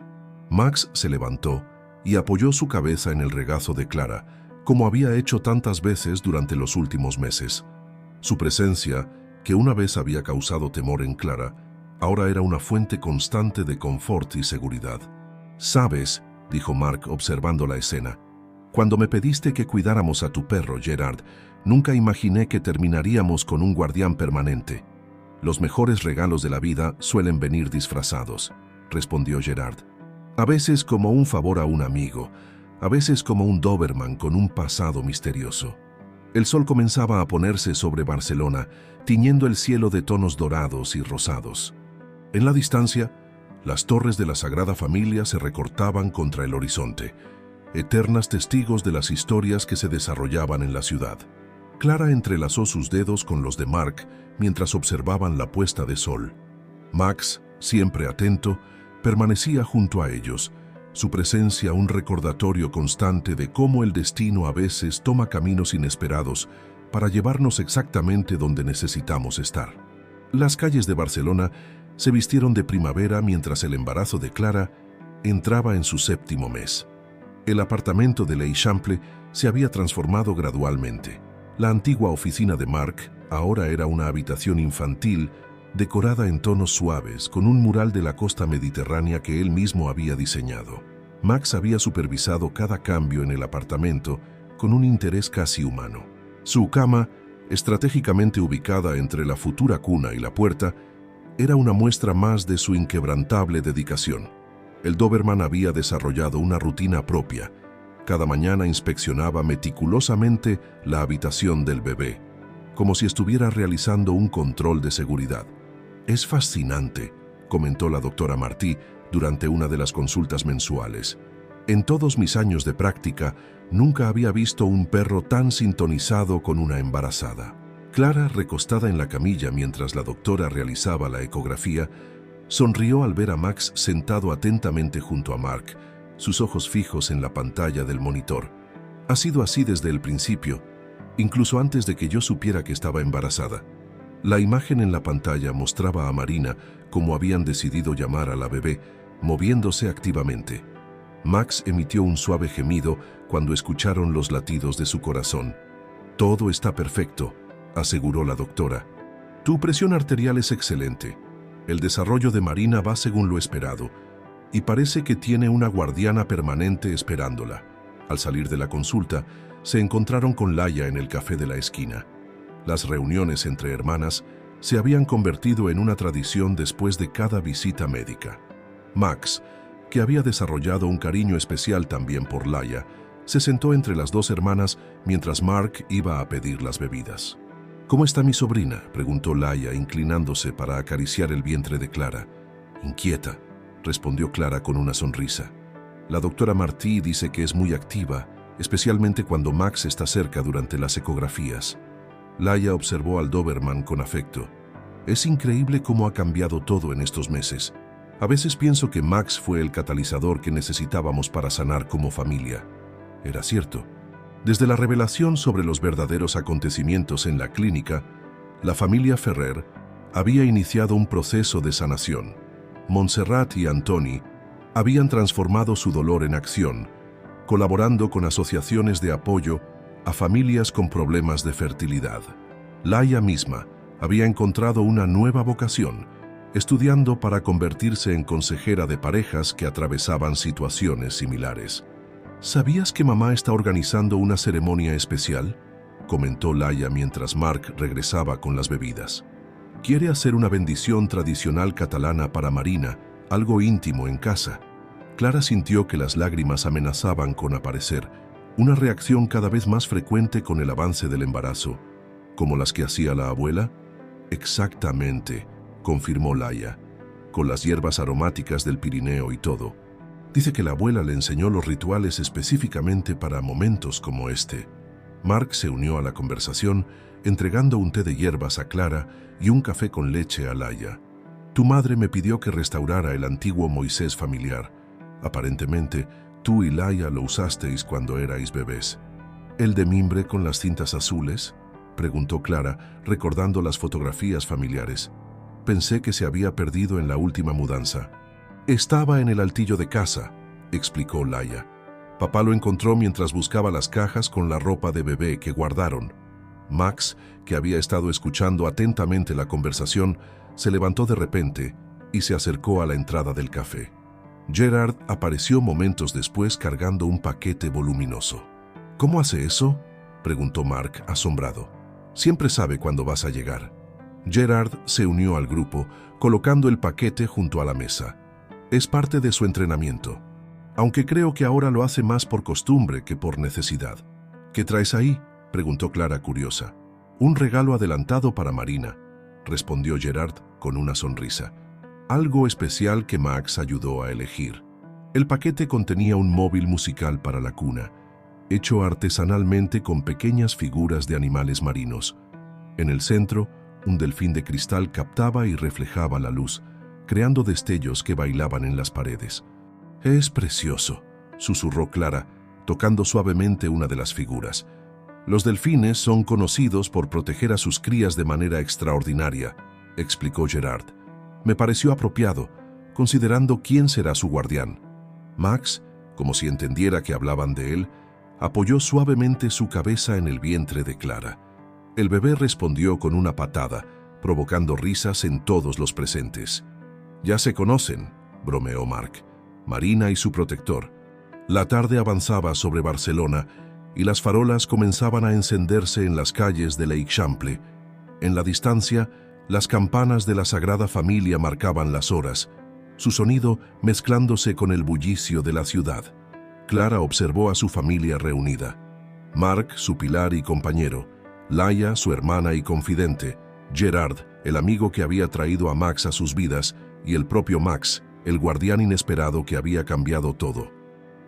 Max se levantó y apoyó su cabeza en el regazo de Clara, como había hecho tantas veces durante los últimos meses. Su presencia, que una vez había causado temor en Clara, ahora era una fuente constante de confort y seguridad. «¿Sabes?», dijo Mark observando la escena, «cuando me pediste que cuidáramos a tu perro, Gerard, nunca imaginé que terminaríamos con un guardián permanente». «Los mejores regalos de la vida suelen venir disfrazados», respondió Gerard. «A veces como un favor a un amigo, a veces como un Doberman con un pasado misterioso». El sol comenzaba a ponerse sobre Barcelona, tiñendo el cielo de tonos dorados y rosados. En la distancia, las torres de la Sagrada Familia se recortaban contra el horizonte, eternas testigos de las historias que se desarrollaban en la ciudad. Clara entrelazó sus dedos con los de Mark mientras observaban la puesta de sol. Max, siempre atento, permanecía junto a ellos, su presencia un recordatorio constante de cómo el destino a veces toma caminos inesperados para llevarnos exactamente donde necesitamos estar. Las calles de Barcelona se vistieron de primavera mientras el embarazo de Clara entraba en su 7º mes. El apartamento de l'Eixample se había transformado gradualmente. La antigua oficina de Mark ahora era una habitación infantil decorada en tonos suaves, con un mural de la costa mediterránea que él mismo había diseñado. Max había supervisado cada cambio en el apartamento con un interés casi humano. Su cama, estratégicamente ubicada entre la futura cuna y la puerta, era una muestra más de su inquebrantable dedicación. El Doberman había desarrollado una rutina propia. Cada mañana inspeccionaba meticulosamente la habitación del bebé, como si estuviera realizando un control de seguridad. «Es fascinante», comentó la doctora Martí durante una de las consultas mensuales. «En todos mis años de práctica, nunca había visto un perro tan sintonizado con una embarazada». Clara, recostada en la camilla mientras la doctora realizaba la ecografía, sonrió al ver a Max sentado atentamente junto a Mark, sus ojos fijos en la pantalla del monitor. «Ha sido así desde el principio, incluso antes de que yo supiera que estaba embarazada». La imagen en la pantalla mostraba a Marina, como habían decidido llamar a la bebé, moviéndose activamente. Max emitió un suave gemido cuando escucharon los latidos de su corazón. «Todo está perfecto», aseguró la doctora. «Tu presión arterial es excelente. El desarrollo de Marina va según lo esperado, y parece que tiene una guardiana permanente esperándola». Al salir de la consulta, se encontraron con Laia en el café de la esquina. Las reuniones entre hermanas se habían convertido en una tradición después de cada visita médica. Max, que había desarrollado un cariño especial también por Laia, se sentó entre las dos hermanas mientras Mark iba a pedir las bebidas. «¿Cómo está mi sobrina?», preguntó Laia, inclinándose para acariciar el vientre de Clara. «Inquieta», respondió Clara con una sonrisa. «La doctora Martí dice que es muy activa, especialmente cuando Max está cerca durante las ecografías». Laia observó al Doberman con afecto. «Es increíble cómo ha cambiado todo en estos meses. A veces pienso que Max fue el catalizador que necesitábamos para sanar como familia». Era cierto. Desde la revelación sobre los verdaderos acontecimientos en la clínica, la familia Ferrer había iniciado un proceso de sanación. Montserrat y Antoni habían transformado su dolor en acción, colaborando con asociaciones de apoyo a familias con problemas de fertilidad. Laia misma había encontrado una nueva vocación, estudiando para convertirse en consejera de parejas que atravesaban situaciones similares. ¿Sabías que mamá está organizando una ceremonia especial?, comentó Laia mientras Marc regresaba con las bebidas. Quiere hacer una bendición tradicional catalana para Marina, algo íntimo en casa. Clara sintió que las lágrimas amenazaban con aparecer, una reacción cada vez más frecuente con el avance del embarazo. ¿Como las que hacía la abuela? Exactamente, confirmó Laia, con las hierbas aromáticas del Pirineo y todo. Dice que la abuela le enseñó los rituales específicamente para momentos como este. Marc se unió a la conversación, entregando un té de hierbas a Clara y un café con leche a Laia. Tu madre me pidió que restaurara el antiguo Moisés familiar. Aparentemente, tú y Laia lo usasteis cuando erais bebés. ¿El de mimbre con las cintas azules?, preguntó Clara, recordando las fotografías familiares. Pensé que se había perdido en la última mudanza. Estaba en el altillo de casa, explicó Laia. Papá lo encontró mientras buscaba las cajas con la ropa de bebé que guardaron. Max, que había estado escuchando atentamente la conversación, se levantó de repente y se acercó a la entrada del café. Gerard apareció momentos después cargando un paquete voluminoso. ¿Cómo hace eso?, preguntó Marc, asombrado. Siempre sabe cuándo vas a llegar. Gerard se unió al grupo, colocando el paquete junto a la mesa. Es parte de su entrenamiento, aunque creo que ahora lo hace más por costumbre que por necesidad. ¿Qué traes ahí?, preguntó Clara curiosa. Un regalo adelantado para Marina, respondió Gerard con una sonrisa. Algo especial que Max ayudó a elegir. El paquete contenía un móvil musical para la cuna, hecho artesanalmente con pequeñas figuras de animales marinos. En el centro, un delfín de cristal captaba y reflejaba la luz, creando destellos que bailaban en las paredes. «Es precioso», susurró Clara, tocando suavemente una de las figuras. «Los delfines son conocidos por proteger a sus crías de manera extraordinaria», explicó Gerard. «Me pareció apropiado, considerando quién será su guardián». Max, como si entendiera que hablaban de él, apoyó suavemente su cabeza en el vientre de Clara. El bebé respondió con una patada, provocando risas en todos los presentes. «Ya se conocen», bromeó Marc. «Marina y su protector». La tarde avanzaba sobre Barcelona y las farolas comenzaban a encenderse en las calles de l'Eixample. En la distancia, las campanas de la Sagrada Familia marcaban las horas, su sonido mezclándose con el bullicio de la ciudad. Clara observó a su familia reunida. Marc, su pilar y compañero, Laia, su hermana y confidente, Gerard, el amigo que había traído a Max a sus vidas, y el propio Max, el guardián inesperado que había cambiado todo.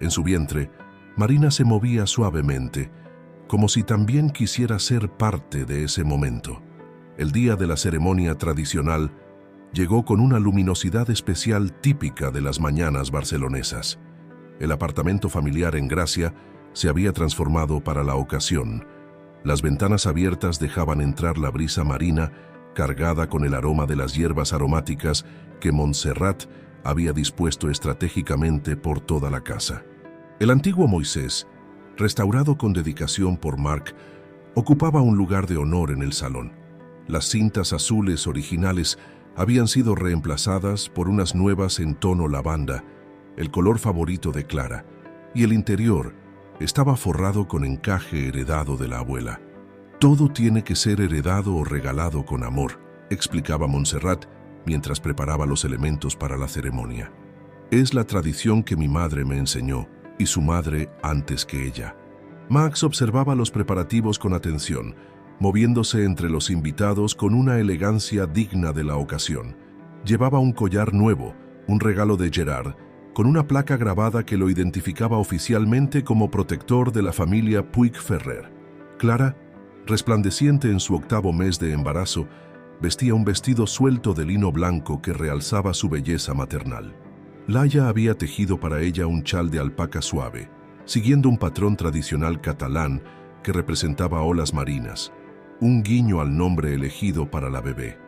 En su vientre, Marina se movía suavemente, como si también quisiera ser parte de ese momento. El día de la ceremonia tradicional llegó con una luminosidad especial típica de las mañanas barcelonesas. El apartamento familiar en Gracia se había transformado para la ocasión. Las ventanas abiertas dejaban entrar la brisa marina, cargada con el aroma de las hierbas aromáticas que Montserrat había dispuesto estratégicamente por toda la casa. El antiguo Moisés, restaurado con dedicación por Marc, ocupaba un lugar de honor en el salón. Las cintas azules originales habían sido reemplazadas por unas nuevas en tono lavanda, el color favorito de Clara, y el interior estaba forrado con encaje heredado de la abuela. «Todo tiene que ser heredado o regalado con amor», explicaba Montserrat mientras preparaba los elementos para la ceremonia. «Es la tradición que mi madre me enseñó, y su madre antes que ella». Max observaba los preparativos con atención, moviéndose entre los invitados con una elegancia digna de la ocasión. Llevaba un collar nuevo, un regalo de Gerard, con una placa grabada que lo identificaba oficialmente como protector de la familia Puigferrer. Clara, resplandeciente en su 8º mes de embarazo, vestía un vestido suelto de lino blanco que realzaba su belleza maternal. Laia había tejido para ella un chal de alpaca suave, siguiendo un patrón tradicional catalán que representaba olas marinas, un guiño al nombre elegido para la bebé.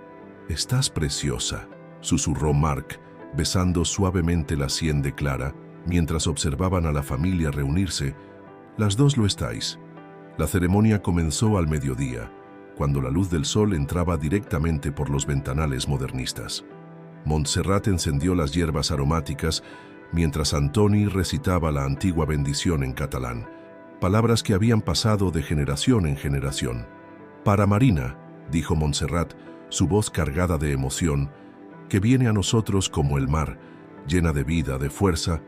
«Estás preciosa», susurró Marc, besando suavemente la sien de Clara, mientras observaban a la familia reunirse. «Las dos lo estáis». La ceremonia comenzó al mediodía, cuando la luz del sol entraba directamente por los ventanales modernistas. Montserrat encendió las hierbas aromáticas, mientras Antoni recitaba la antigua bendición en catalán, palabras que habían pasado de generación en generación. «Para Marina», dijo Montserrat, su voz cargada de emoción, «que viene a nosotros como el mar, llena de vida, de fuerza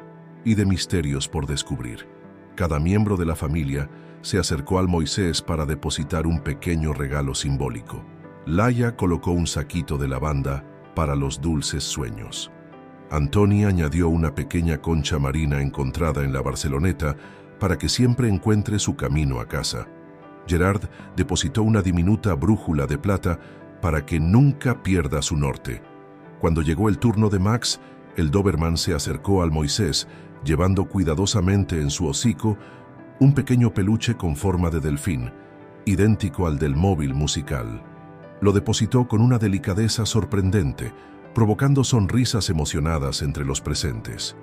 y de misterios por descubrir». Cada miembro de la familia se acercó al Moisés para depositar un pequeño regalo simbólico. Laia colocó un saquito de lavanda para los dulces sueños. Antoni añadió una pequeña concha marina encontrada en la Barceloneta para que siempre encuentre su camino a casa. Gerard depositó una diminuta brújula de plata para que nunca pierda su norte. Cuando llegó el turno de Max, el Doberman se acercó al Moisés, llevando cuidadosamente en su hocico un pequeño peluche con forma de delfín, idéntico al del móvil musical. Lo depositó con una delicadeza sorprendente, provocando sonrisas emocionadas entre los presentes.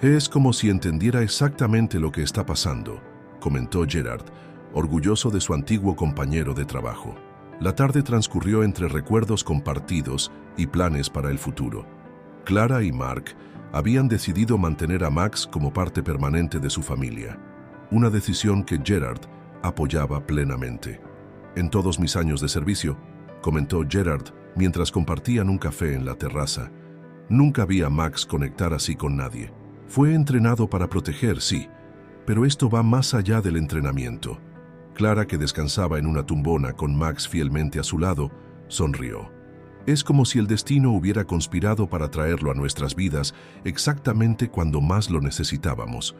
«Es como si entendiera exactamente lo que está pasando», comentó Gerard, orgulloso de su antiguo compañero de trabajo. La tarde transcurrió entre recuerdos compartidos y planes para el futuro. Clara y Marc habían decidido mantener a Max como parte permanente de su familia, una decisión que Gerard apoyaba plenamente. «En todos mis años de servicio», comentó Gerard mientras compartían un café en la terraza, «nunca vi a Max conectar así con nadie. Fue entrenado para proteger, sí, pero esto va más allá del entrenamiento». Clara, que descansaba en una tumbona con Max fielmente a su lado, sonrió. «Es como si el destino hubiera conspirado para traerlo a nuestras vidas exactamente cuando más lo necesitábamos».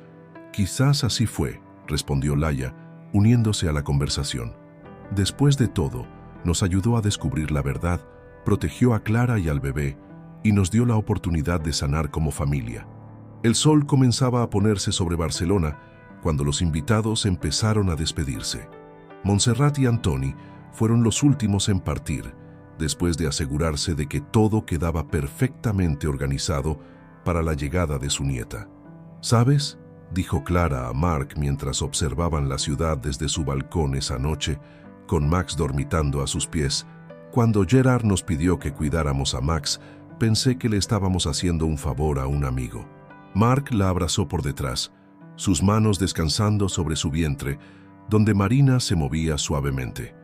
«Quizás así fue», respondió Laia, uniéndose a la conversación. «Después de todo, nos ayudó a descubrir la verdad, protegió a Clara y al bebé y nos dio la oportunidad de sanar como familia». El sol comenzaba a ponerse sobre Barcelona cuando los invitados empezaron a despedirse. Montserrat y Antoni fueron los últimos en partir, después de asegurarse de que todo quedaba perfectamente organizado para la llegada de su nieta. «¿Sabes?», dijo Clara a Marc mientras observaban la ciudad desde su balcón esa noche, con Max dormitando a sus pies. «Cuando Gerard nos pidió que cuidáramos a Max, pensé que le estábamos haciendo un favor a un amigo». Marc la abrazó por detrás, sus manos descansando sobre su vientre, donde Marina se movía suavemente.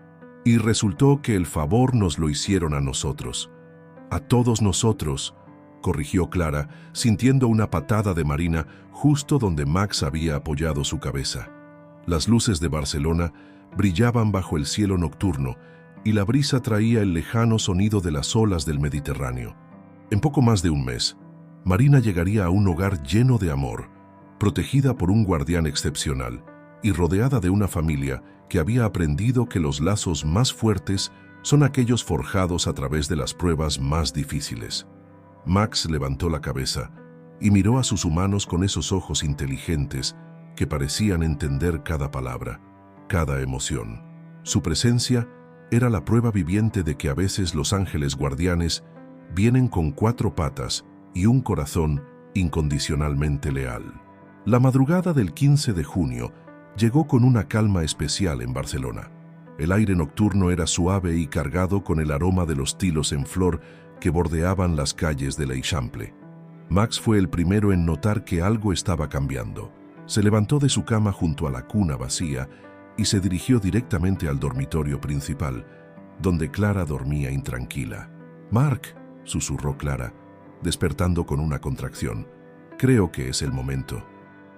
«Y resultó que el favor nos lo hicieron a nosotros». «A todos nosotros», corrigió Clara, sintiendo una patada de Marina justo donde Max había apoyado su cabeza. Las luces de Barcelona brillaban bajo el cielo nocturno y la brisa traía el lejano sonido de las olas del Mediterráneo. En poco más de un mes, Marina llegaría a un hogar lleno de amor, protegida por un guardián excepcional y rodeada de una familia que había aprendido que los lazos más fuertes son aquellos forjados a través de las pruebas más difíciles. Max levantó la cabeza y miró a sus humanos con esos ojos inteligentes que parecían entender cada palabra, cada emoción. Su presencia era la prueba viviente de que a veces los ángeles guardianes vienen con 4 patas y un corazón incondicionalmente leal. La madrugada del 15 de junio llegó con una calma especial en Barcelona. El aire nocturno era suave y cargado con el aroma de los tilos en flor que bordeaban las calles de l'Eixample. Max fue el primero en notar que algo estaba cambiando. Se levantó de su cama junto a la cuna vacía y se dirigió directamente al dormitorio principal, donde Clara dormía intranquila. «Marc», susurró Clara, despertando con una contracción. «Creo que es el momento».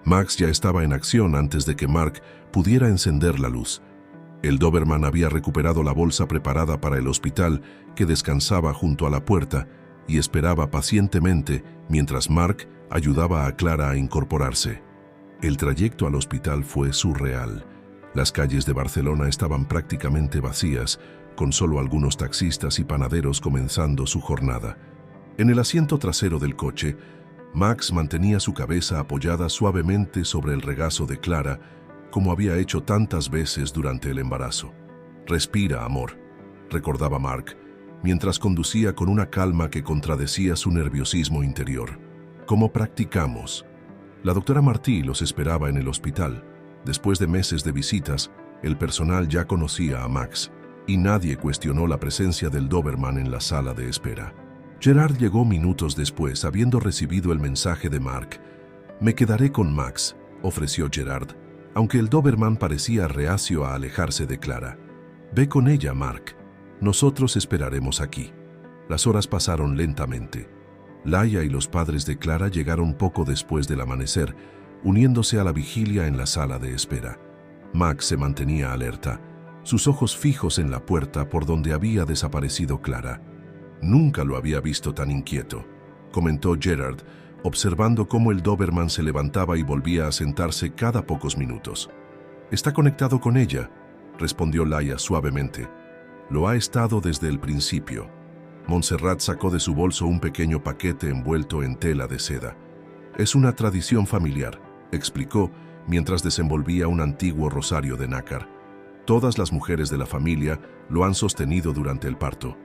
Max ya estaba en acción antes de que Marc pudiera encender la luz. El Doberman había recuperado la bolsa preparada para el hospital que descansaba junto a la puerta y esperaba pacientemente mientras Marc ayudaba a Clara a incorporarse. El trayecto al hospital fue surreal. Las calles de Barcelona estaban prácticamente vacías, con solo algunos taxistas y panaderos comenzando su jornada. En el asiento trasero del coche, Max mantenía su cabeza apoyada suavemente sobre el regazo de Clara, como había hecho tantas veces durante el embarazo. «Respira, amor», recordaba Marc, mientras conducía con una calma que contradecía su nerviosismo interior. «¿Cómo practicamos?». La doctora Martí los esperaba en el hospital. Después de meses de visitas, el personal ya conocía a Max, y nadie cuestionó la presencia del Doberman en la sala de espera. Gerard llegó minutos después, habiendo recibido el mensaje de Marc, Me quedaré con Max, ofreció Gerard, aunque el Doberman parecía reacio a alejarse de Clara. Ve con ella, Mark. Nosotros esperaremos aquí. Las horas pasaron lentamente. Laia y los padres de Clara llegaron poco después del amanecer, uniéndose a la vigilia en la sala de espera. Max se mantenía alerta, sus ojos fijos en la puerta por donde había desaparecido Clara. Nunca lo había visto tan inquieto, comentó Gerard, observando cómo el Doberman se levantaba y volvía a sentarse cada pocos minutos. «Está conectado con ella», respondió Laia suavemente. «Lo ha estado desde el principio». Montserrat sacó de su bolso un pequeño paquete envuelto en tela de seda. «Es una tradición familiar», explicó mientras desenvolvía un antiguo rosario de nácar. «Todas las mujeres de la familia lo han sostenido durante el parto».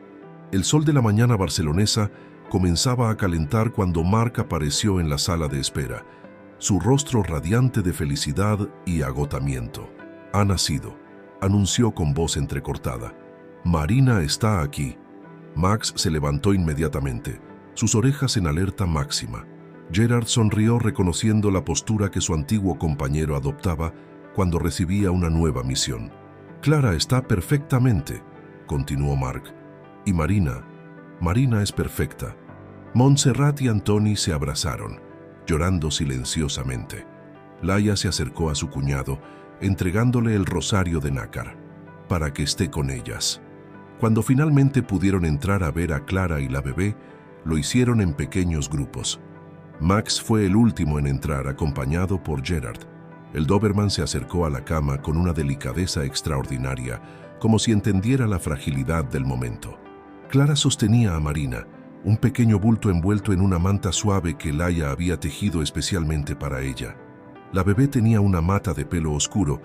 El sol de la mañana barcelonesa comenzaba a calentar cuando Mark apareció en la sala de espera, su rostro radiante de felicidad y agotamiento. «Ha nacido», anunció con voz entrecortada. «Marina está aquí». Max se levantó inmediatamente, sus orejas en alerta máxima. Gerard sonrió reconociendo la postura que su antiguo compañero adoptaba cuando recibía una nueva misión. «Clara está perfectamente», continuó Mark. «Y Marina es perfecta». Montserrat y Antoni se abrazaron, llorando silenciosamente. Laia se acercó a su cuñado, entregándole el rosario de nácar, para que esté con ellas. Cuando finalmente pudieron entrar a ver a Clara y la bebé, lo hicieron en pequeños grupos. Max fue el último en entrar, acompañado por Gerard. El Doberman se acercó a la cama con una delicadeza extraordinaria, como si entendiera la fragilidad del momento. Clara sostenía a Marina, un pequeño bulto envuelto en una manta suave que Laia había tejido especialmente para ella. La bebé tenía una mata de pelo oscuro,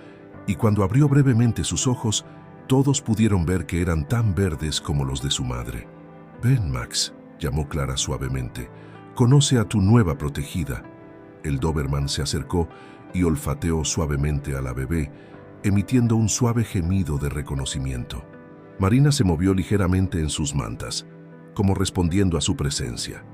y cuando abrió brevemente sus ojos, todos pudieron ver que eran tan verdes como los de su madre. «Ven, Max», llamó Clara suavemente. «Conoce a tu nueva protegida». El Doberman se acercó y olfateó suavemente a la bebé, emitiendo un suave gemido de reconocimiento. Marina se movió ligeramente en sus mantas, como respondiendo a su presencia.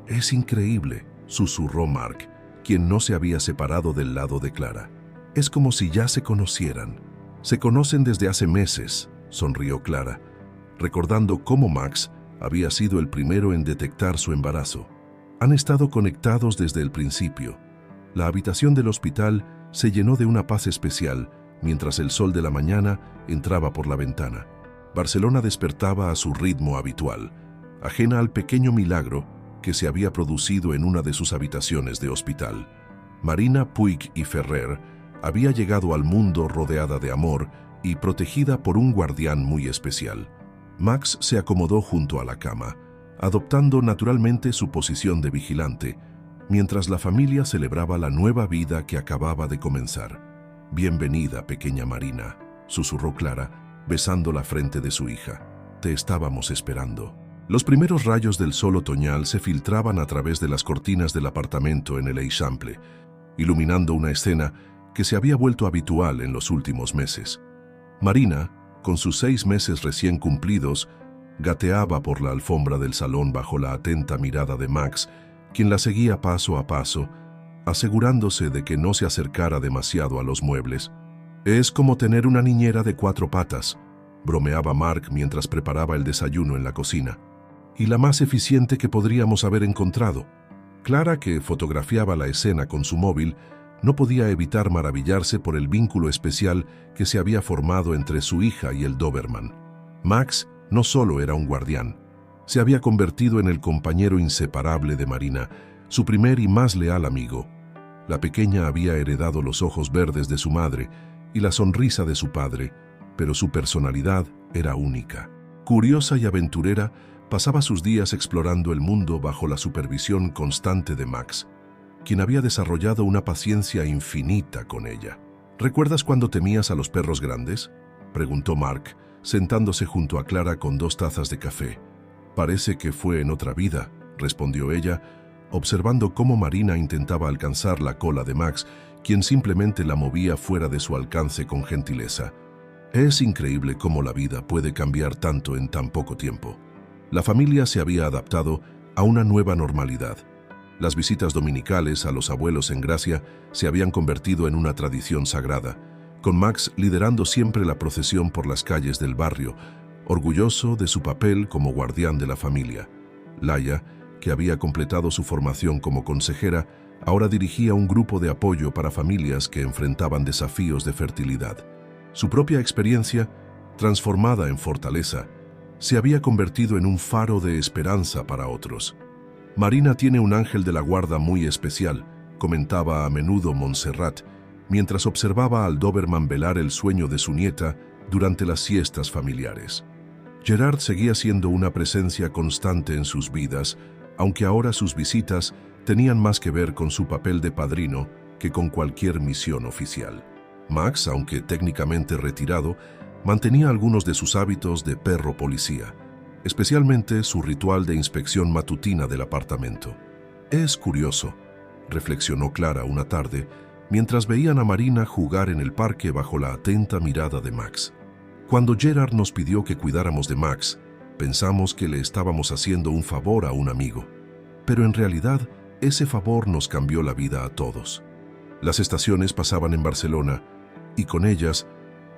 «Es increíble», susurró Mark, quien no se había separado del lado de Clara. «Es como si ya se conocieran». «Se conocen desde hace meses», sonrió Clara, recordando cómo Max había sido el primero en detectar su embarazo. «Han estado conectados desde el principio». La habitación del hospital se llenó de una paz especial mientras el sol de la mañana entraba por la ventana. Barcelona despertaba a su ritmo habitual, ajena al pequeño milagro que se había producido en una de sus habitaciones de hospital. Marina Puig y Ferrer había llegado al mundo rodeada de amor y protegida por un guardián muy especial. Max se acomodó junto a la cama, adoptando naturalmente su posición de vigilante, mientras la familia celebraba la nueva vida que acababa de comenzar. «Bienvenida, pequeña Marina», susurró Clara, besando la frente de su hija. «Te estábamos esperando». Los primeros rayos del sol otoñal se filtraban a través de las cortinas del apartamento en el Eixample, iluminando una escena que se había vuelto habitual en los últimos meses. Marina, con sus 6 meses recién cumplidos, gateaba por la alfombra del salón bajo la atenta mirada de Max, quien la seguía paso a paso, asegurándose de que no se acercara demasiado a los muebles. «Es como tener una niñera de 4 patas», bromeaba Mark mientras preparaba el desayuno en la cocina. «Y la más eficiente que podríamos haber encontrado». Clara, que fotografiaba la escena con su móvil, no podía evitar maravillarse por el vínculo especial que se había formado entre su hija y el Doberman. Max no solo era un guardián, se había convertido en el compañero inseparable de Marina, su primer y más leal amigo. La pequeña había heredado los ojos verdes de su madre y la sonrisa de su padre, pero su personalidad era única. Curiosa y aventurera, pasaba sus días explorando el mundo bajo la supervisión constante de Max, quien había desarrollado una paciencia infinita con ella. «¿Recuerdas cuando temías a los perros grandes?», preguntó Mark, sentándose junto a Clara con 2 tazas de café. «Parece que fue en otra vida», respondió ella, observando cómo Marina intentaba alcanzar la cola de Max, quien simplemente la movía fuera de su alcance con gentileza. «Es increíble cómo la vida puede cambiar tanto en tan poco tiempo». La familia se había adaptado a una nueva normalidad. Las visitas dominicales a los abuelos en Gracia se habían convertido en una tradición sagrada, con Max liderando siempre la procesión por las calles del barrio, orgulloso de su papel como guardián de la familia. Laia, que había completado su formación como consejera, ahora dirigía un grupo de apoyo para familias que enfrentaban desafíos de fertilidad. Su propia experiencia, transformada en fortaleza, se había convertido en un faro de esperanza para otros. Marina tiene un ángel de la guarda muy especial, comentaba a menudo Montserrat, mientras observaba al Doberman velar el sueño de su nieta durante las siestas familiares. Gerard seguía siendo una presencia constante en sus vidas, aunque ahora sus visitas tenían más que ver con su papel de padrino que con cualquier misión oficial. Max, aunque técnicamente retirado, mantenía algunos de sus hábitos de perro policía, especialmente su ritual de inspección matutina del apartamento. Es curioso, reflexionó Clara una tarde, mientras veían a Marina jugar en el parque bajo la atenta mirada de Max. Cuando Gerard nos pidió que cuidáramos de Max, pensamos que le estábamos haciendo un favor a un amigo. Pero en realidad, ese favor nos cambió la vida a todos. Las estaciones pasaban en Barcelona, y con ellas,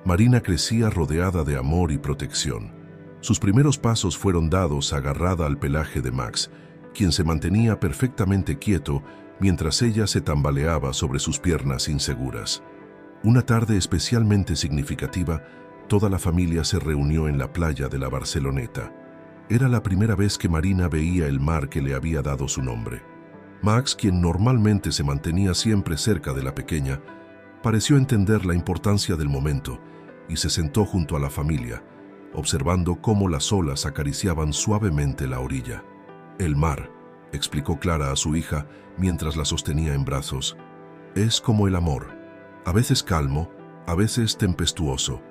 Marina crecía rodeada de amor y protección. Sus primeros pasos fueron dados agarrada al pelaje de Max, quien se mantenía perfectamente quieto mientras ella se tambaleaba sobre sus piernas inseguras. Una tarde especialmente significativa, toda la familia se reunió en la playa de la Barceloneta. Era la primera vez que Marina veía el mar que le había dado su nombre. Max, quien normalmente se mantenía siempre cerca de la pequeña, pareció entender la importancia del momento y se sentó junto a la familia, observando cómo las olas acariciaban suavemente la orilla. El mar, explicó Clara a su hija mientras la sostenía en brazos, es como el amor, a veces calmo, a veces tempestuoso,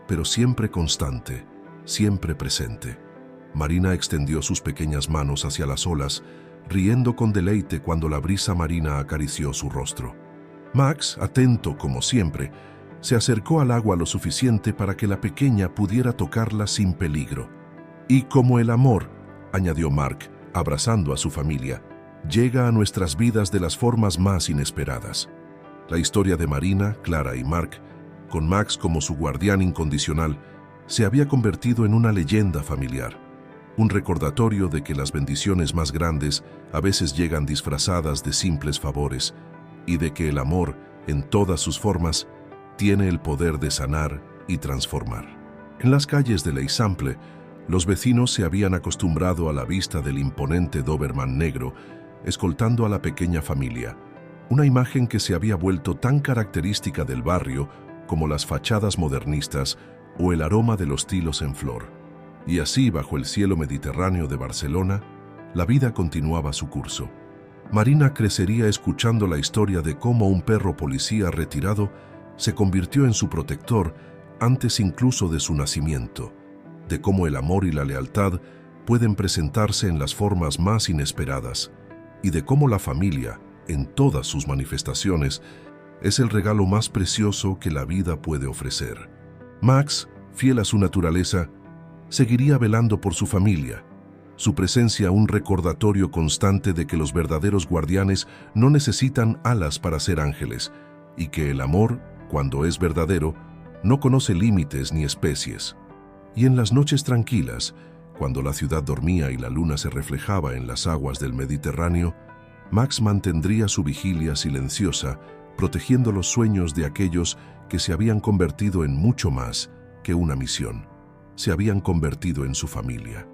pero siempre constante, siempre presente. Marina extendió sus pequeñas manos hacia las olas, riendo con deleite cuando la brisa marina acarició su rostro. Max, atento como siempre, se acercó al agua lo suficiente para que la pequeña pudiera tocarla sin peligro. Y como el amor, añadió Mark, abrazando a su familia, llega a nuestras vidas de las formas más inesperadas. La historia de Marina, Clara y Mark, con Max como su guardián incondicional, se había convertido en una leyenda familiar. Un recordatorio de que las bendiciones más grandes a veces llegan disfrazadas de simples favores y de que el amor, en todas sus formas, tiene el poder de sanar y transformar. En las calles de l'Eixample, los vecinos se habían acostumbrado a la vista del imponente Doberman negro, escoltando a la pequeña familia, una imagen que se había vuelto tan característica del barrio como las fachadas modernistas o el aroma de los tilos en flor. Y así, bajo el cielo mediterráneo de Barcelona, la vida continuaba su curso. Marina crecería escuchando la historia de cómo un perro policía retirado se convirtió en su protector antes incluso de su nacimiento, de cómo el amor y la lealtad pueden presentarse en las formas más inesperadas, y de cómo la familia, en todas sus manifestaciones, es el regalo más precioso que la vida puede ofrecer. Max, fiel a su naturaleza, seguiría velando por su familia, su presencia un recordatorio constante de que los verdaderos guardianes no necesitan alas para ser ángeles, y que el amor, cuando es verdadero, no conoce límites ni especies. Y en las noches tranquilas, cuando la ciudad dormía y la luna se reflejaba en las aguas del Mediterráneo, Max mantendría su vigilia silenciosa, protegiendo los sueños de aquellos que se habían convertido en mucho más que una misión. Se habían convertido en su familia.